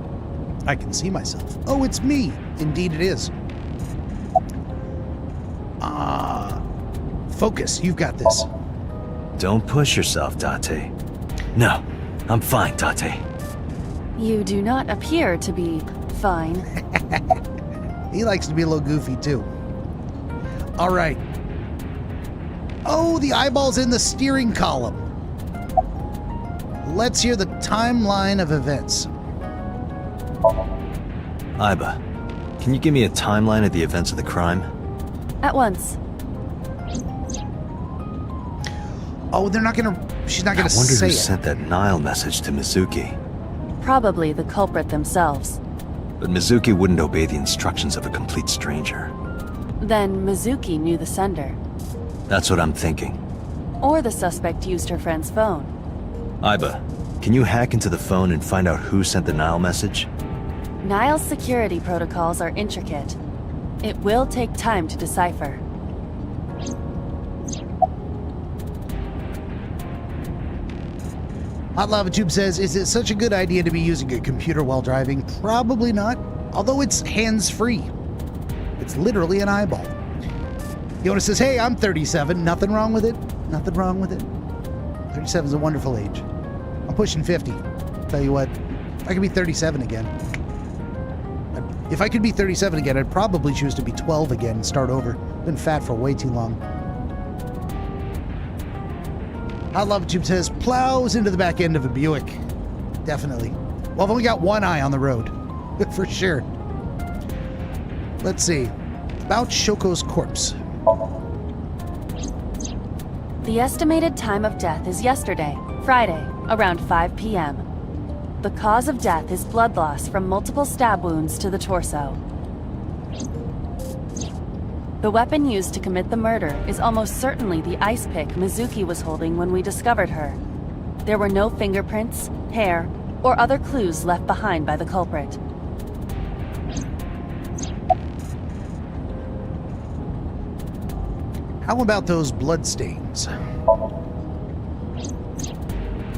I can see myself. Oh, it's me. Indeed it is. Focus. You've got this. Don't push yourself, Date. No, I'm fine, Date. You do not appear to be fine. He likes to be a little goofy, too. All right. Oh, the eyeball's in the steering column. Let's hear the timeline of events. Iba, can you give me a timeline of the events of the crime? At once. Oh, they're not gonna... She's not gonna say it. I wonder who sent that Nile message to Mizuki. Probably the culprit themselves. But Mizuki wouldn't obey the instructions of a complete stranger. Then Mizuki knew the sender. That's what I'm thinking. Or the suspect used her friend's phone. Iba, can you hack into the phone and find out who sent the Nile message? Nile's security protocols are intricate. It will take time to decipher. Hot Lava Tube says, is it such a good idea to be using a computer while driving? Probably not, although it's hands-free. It's literally an eyeball. Yona says, hey, I'm 37. Nothing wrong with it. Nothing wrong with it. 37 is a wonderful age. I'm pushing 50. Tell you what, if I could be 37 again. If I could be 37 again, I'd probably choose to be 12 again and start over. Been fat for way too long. Hot Lava Tube says, plows into the back end of a Buick. Definitely. Well, I've only got one eye on the road. For sure. Let's see. About Shoko's corpse. The estimated time of death is yesterday, Friday, around 5 p.m. The cause of death is blood loss from multiple stab wounds to the torso. The weapon used to commit the murder is almost certainly the ice pick Mizuki was holding when we discovered her. There were no fingerprints, hair, or other clues left behind by the culprit. How about those bloodstains?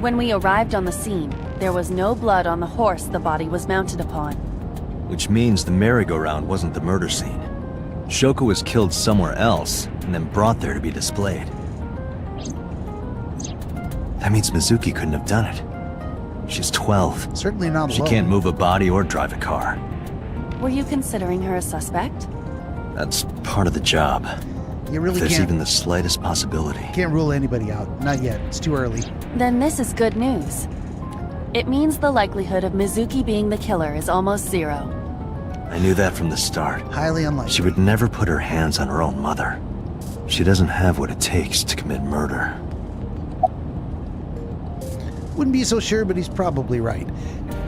When we arrived on the scene, there was no blood on the horse the body was mounted upon. Which means the merry-go-round wasn't the murder scene. Shoko was killed somewhere else and then brought there to be displayed. That means Mizuki couldn't have done it. She's 12. Certainly not She alone. can't move a body or drive a car. Were you considering her a suspect? That's part of the job. You really If there's can't, even the slightest possibility. can't rule anybody out. Not yet. It's too early. Then this is good news. It means the likelihood of Mizuki being the killer is almost zero. I knew that from the start. Highly unlikely. She would never put her hands on her own mother. She doesn't have what it takes to commit murder. Wouldn't be so sure, but he's probably right.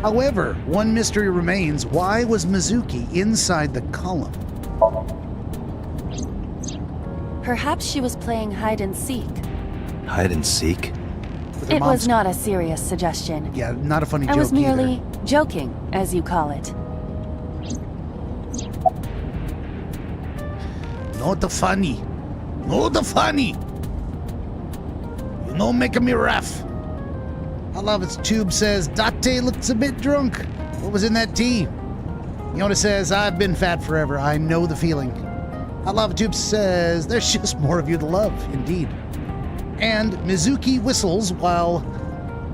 However, one mystery remains. Why was Mizuki inside the column? Perhaps she was playing hide and seek. Hide and seek? With her It mom's- was not a serious suggestion. Yeah, not a funny I joke was merely either. joking, as you call it. Not funny. Not funny. You know, making me rough. I love its tube says, Date looks a bit drunk. What was in that tea? Yona says, I've been fat forever. I know the feeling. I love tube says, there's just more of you to love, indeed. And Mizuki whistles while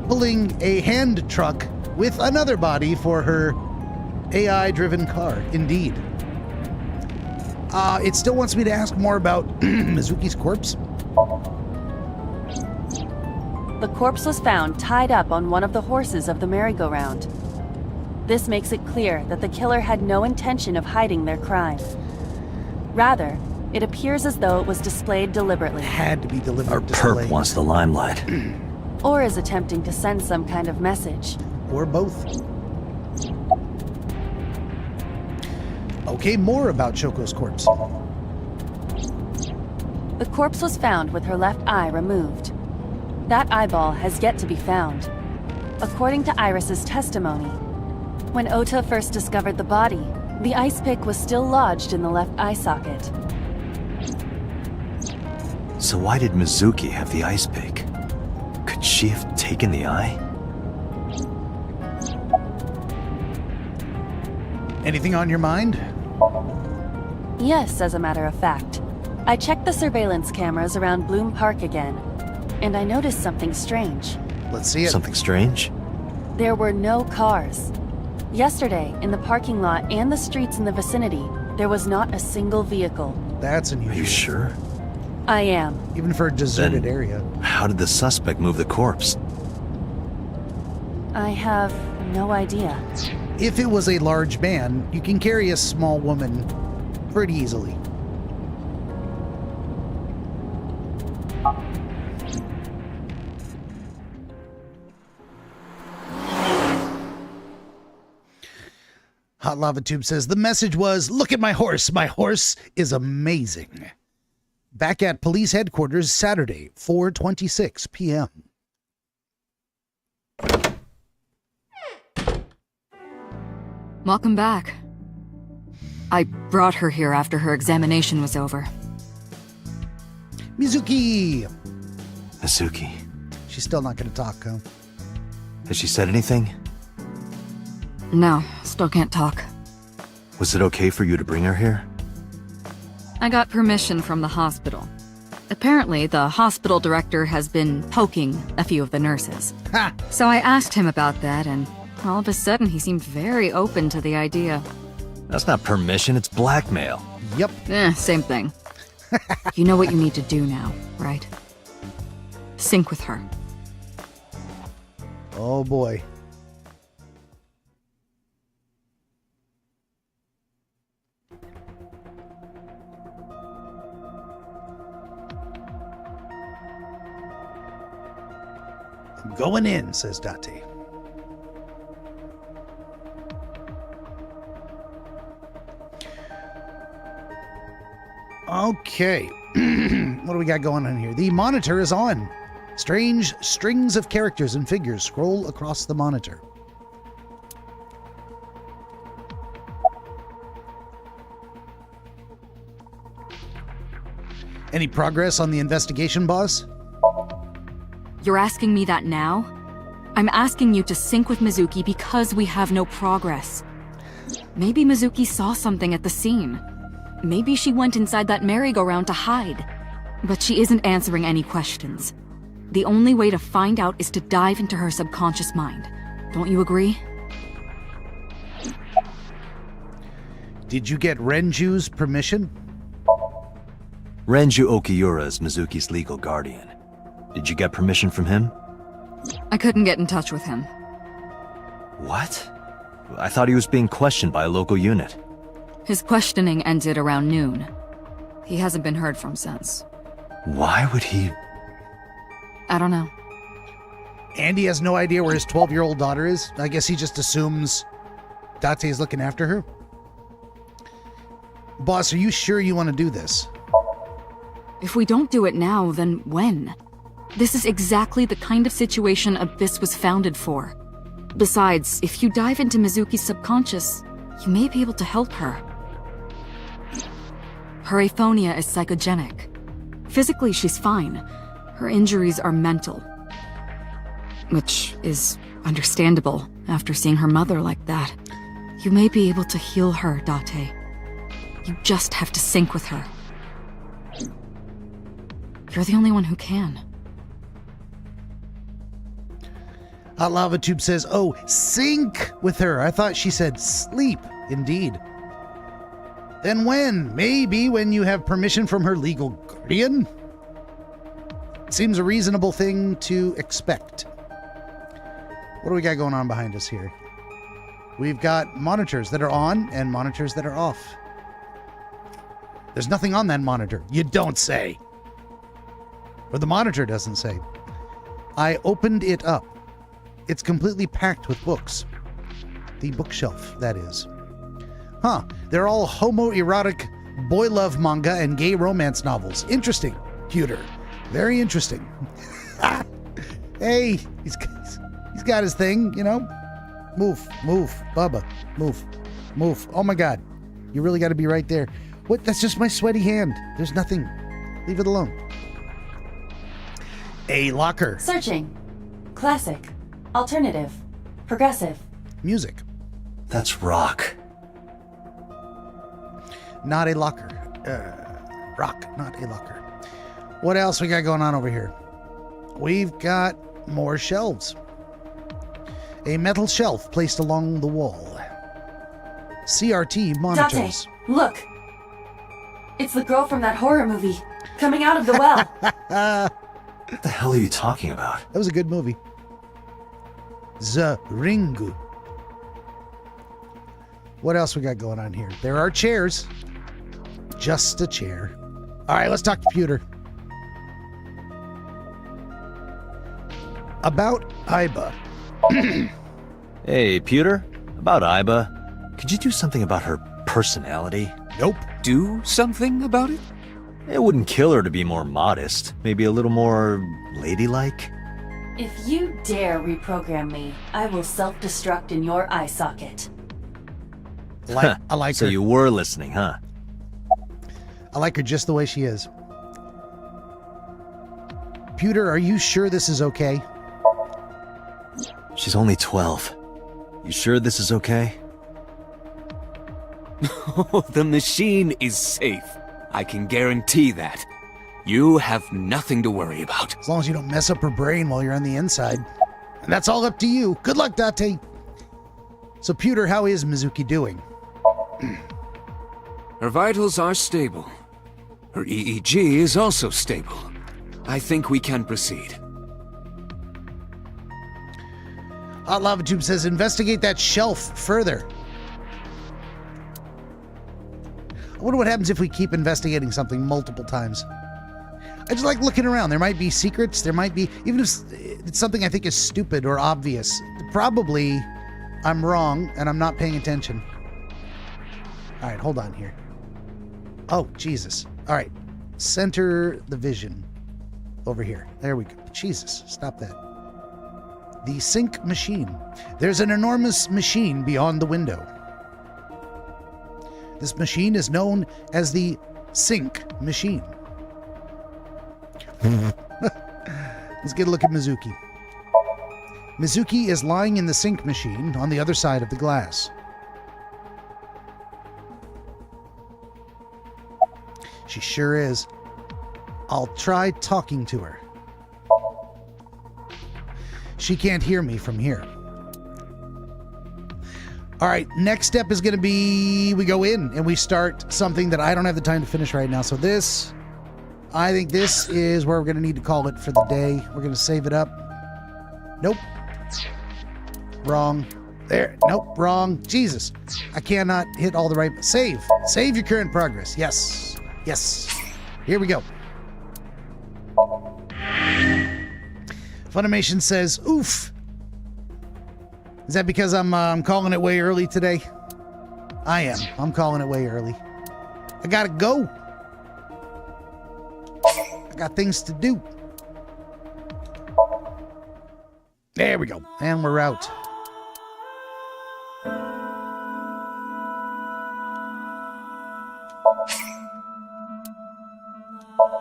pulling a hand truck with another body for her AI-driven car, indeed. It still wants me to ask more about Mizuki's corpse. The corpse was found tied up on one of the horses of the merry-go-round. This makes it clear that the killer had no intention of hiding their crime. Rather, it appears as though it was displayed deliberately. Had to be deliberately Our displayed. perp wants the limelight. Or is attempting to send some kind of message. Or both. Okay, more about Choco's corpse. The corpse was found with her left eye removed. That eyeball has yet to be found. According to Iris's testimony, when Ota first discovered the body, the ice pick was still lodged in the left eye socket. So why did Mizuki have the ice pick? Could she have taken the eye? Anything on your mind? Yes, as a matter of fact. I checked the surveillance cameras around Bloom Park again, and I noticed something strange. Let's see it. Something strange? There were no cars. Yesterday, in the parking lot and the streets in the vicinity, there was not a single vehicle. That's unusual. Are you sure? I am. Even for a deserted Then- area. How did the suspect move the corpse? I have no idea. If it was a large man, you can carry a small woman pretty easily. Hot Lava Tube says, the message was, look at my horse. My horse is amazing. Back at police headquarters Saturday, 4:26 p.m. Welcome back. I brought her here after her examination was over. Mizuki! Mizuki. She's still not going to talk, huh? Has she said anything? No, still can't talk. Was it okay for you to bring her here? I got permission from the hospital. Apparently, the hospital director has been poking a few of the nurses. Ha! So I asked him about that, and all of a sudden he seemed very open to the idea. That's not permission, it's blackmail. Yep. Same thing. You know what you need to do now, right? Sync with her. Oh boy. I'm going in, says Date. Okay. What do we got going on here? The monitor is on. Strange strings of characters and figures scroll across the monitor. Any progress on the investigation, boss? You're asking me that now? I'm asking you to sync with Mizuki because we have no progress. Maybe Mizuki saw something at the scene. Maybe she went inside that merry-go-round to hide. But she isn't answering any questions. The only way to find out is to dive into her subconscious mind. Don't you agree? Did you get Renju's permission? Renju Okiura is Mizuki's legal guardian. Did you get permission from him? I couldn't get in touch with him. What? I thought he was being questioned by a local unit. His questioning ended around noon. He hasn't been heard from since. Why would he... I don't know. Andy has no idea where his 12-year-old daughter is. I guess he just assumes Date is looking after her. Boss, are you sure you want to do this? If we don't do it now, then when? This is exactly the kind of situation Abyss was founded for. Besides, if you dive into Mizuki's subconscious, you may be able to help her. Her aphonia is psychogenic. Physically, she's fine. Her injuries are mental. Which is understandable after seeing her mother like that. You may be able to heal her, Date. You just have to sync with her. You're the only one who can. Hot Lava Tube says, oh, sync with her. I thought she said sleep. Indeed. Then when? Maybe when you have permission from her legal guardian? Seems a reasonable thing to expect. What do we got going on behind us here? We've got monitors that are on and monitors that are off. There's nothing on that monitor. You don't say. Or the monitor doesn't say. I opened it up. It's completely packed with books. The bookshelf, that is. Huh. They're all homoerotic boy love manga and gay romance novels. Interesting, Pewter. Very interesting. Hey, he's got his thing, you know. Move, Bubba. Move. Oh my God. You really got to be right there. What? That's just my sweaty hand. There's nothing. Leave it alone. A locker. Searching. Classic. Alternative. Progressive. Music. That's rock. Not a locker. Rock, not a locker. What else we got going on over here? We've got more shelves. A metal shelf placed along the wall. CRT monitors. Date, look. It's the girl from that horror movie coming out of the well. What the hell are you talking about? That was a good movie. The Ringu. What else we got going on here? There are chairs. Just a chair. All right, let's talk computer. About Iba. Hey, Pewter. About Iba. Could you do something about her personality? Nope. Do something about it? It wouldn't kill her to be more modest. Maybe a little more ladylike? If you dare reprogram me, I will self-destruct in your eye socket. I like so her. So you were listening, huh? I like her just the way she is. Pewter, are you sure this is okay? She's only 12. You sure this is okay? The machine is safe. I can guarantee that. You have nothing to worry about. As long as you don't mess up her brain while you're on the inside. And that's all up to you. Good luck, Date. So, Pewter, how is Mizuki doing? Her vitals are stable. Her EEG is also stable. I think we can proceed. Hot Lava Tube says, investigate that shelf further. I wonder what happens if we keep investigating something multiple times. I just like looking around. There might be secrets. There might be, even if it's something I think is stupid or obvious. Probably I'm wrong and I'm not paying attention. All right, hold on here. Oh, Jesus. All right. Center the vision over here. There we go. Jesus, stop that. The sync machine. There's an enormous machine beyond the window. This machine is known as the sync machine. Let's get a look at Mizuki. Mizuki is lying in the sync machine on the other side of the glass. She sure is. I'll try talking to her. She can't hear me from here. All right, next step is going to be we go in and we start something that I don't have the time to finish right now. So this, I think this is where we're going to need to call it for the day. We're going to save it up. Nope. Wrong. There. Nope. Wrong. Jesus. I cannot hit all the right. Save. Save your current progress. Yes. Yes. Here we go. Funimation says, oof. Is that because I'm calling it way early today? I am. I'm calling it way early. I gotta go. got things to do. There we go. And we're out.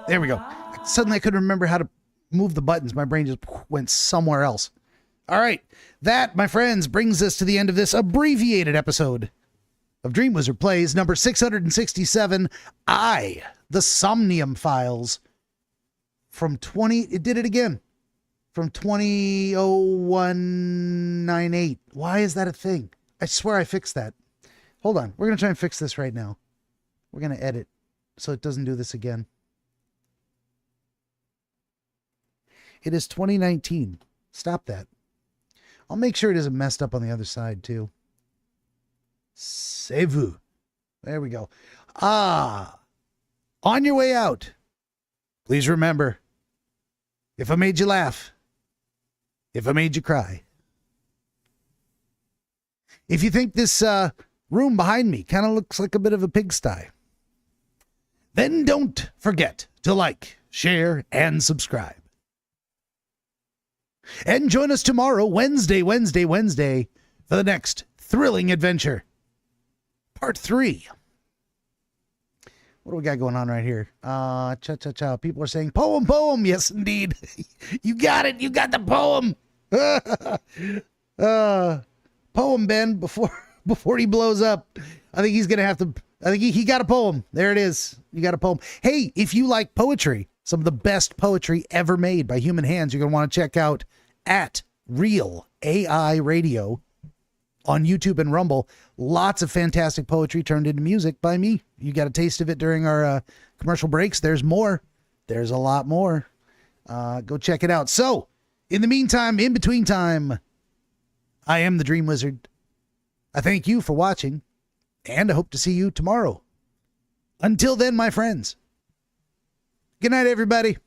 There we go. Suddenly I couldn't remember how to move the buttons. My brain just went somewhere else. All right. That, my friends, brings us to the end of this abbreviated episode of DreamWizard Plays number 667, the Somnium Files from it did it again. From 200198. Why is that a thing? I swear I fixed that. Hold on. We're going to try and fix this right now. We're going to edit so it doesn't do this again. It is 2019. Stop that. I'll make sure it isn't messed up on the other side, too. C'est vous. There we go. On your way out, please remember, if I made you laugh, if I made you cry, if you think this room behind me kind of looks like a bit of a pigsty, then don't forget to like, share, and subscribe. And join us tomorrow, Wednesday, for the next thrilling adventure. Part 3. What do we got going on right here? Cha-cha-cha. People are saying, poem. Yes, indeed. You got it. You got the poem. Poem, Ben, before he blows up. I think he's going to have to... I think he got a poem. There it is. You got a poem. Hey, if you like poetry, some of the best poetry ever made by human hands, you're going to want to check out at Real AI Radio on YouTube and Rumble. Lots of fantastic poetry turned into music by me. You got a taste of it during our commercial breaks. There's more. There's a lot more. Go check it out. So, in the meantime, in between time, I am the DreamWizard. I thank you for watching, and I hope to see you tomorrow. Until then, my friends. Good night, everybody.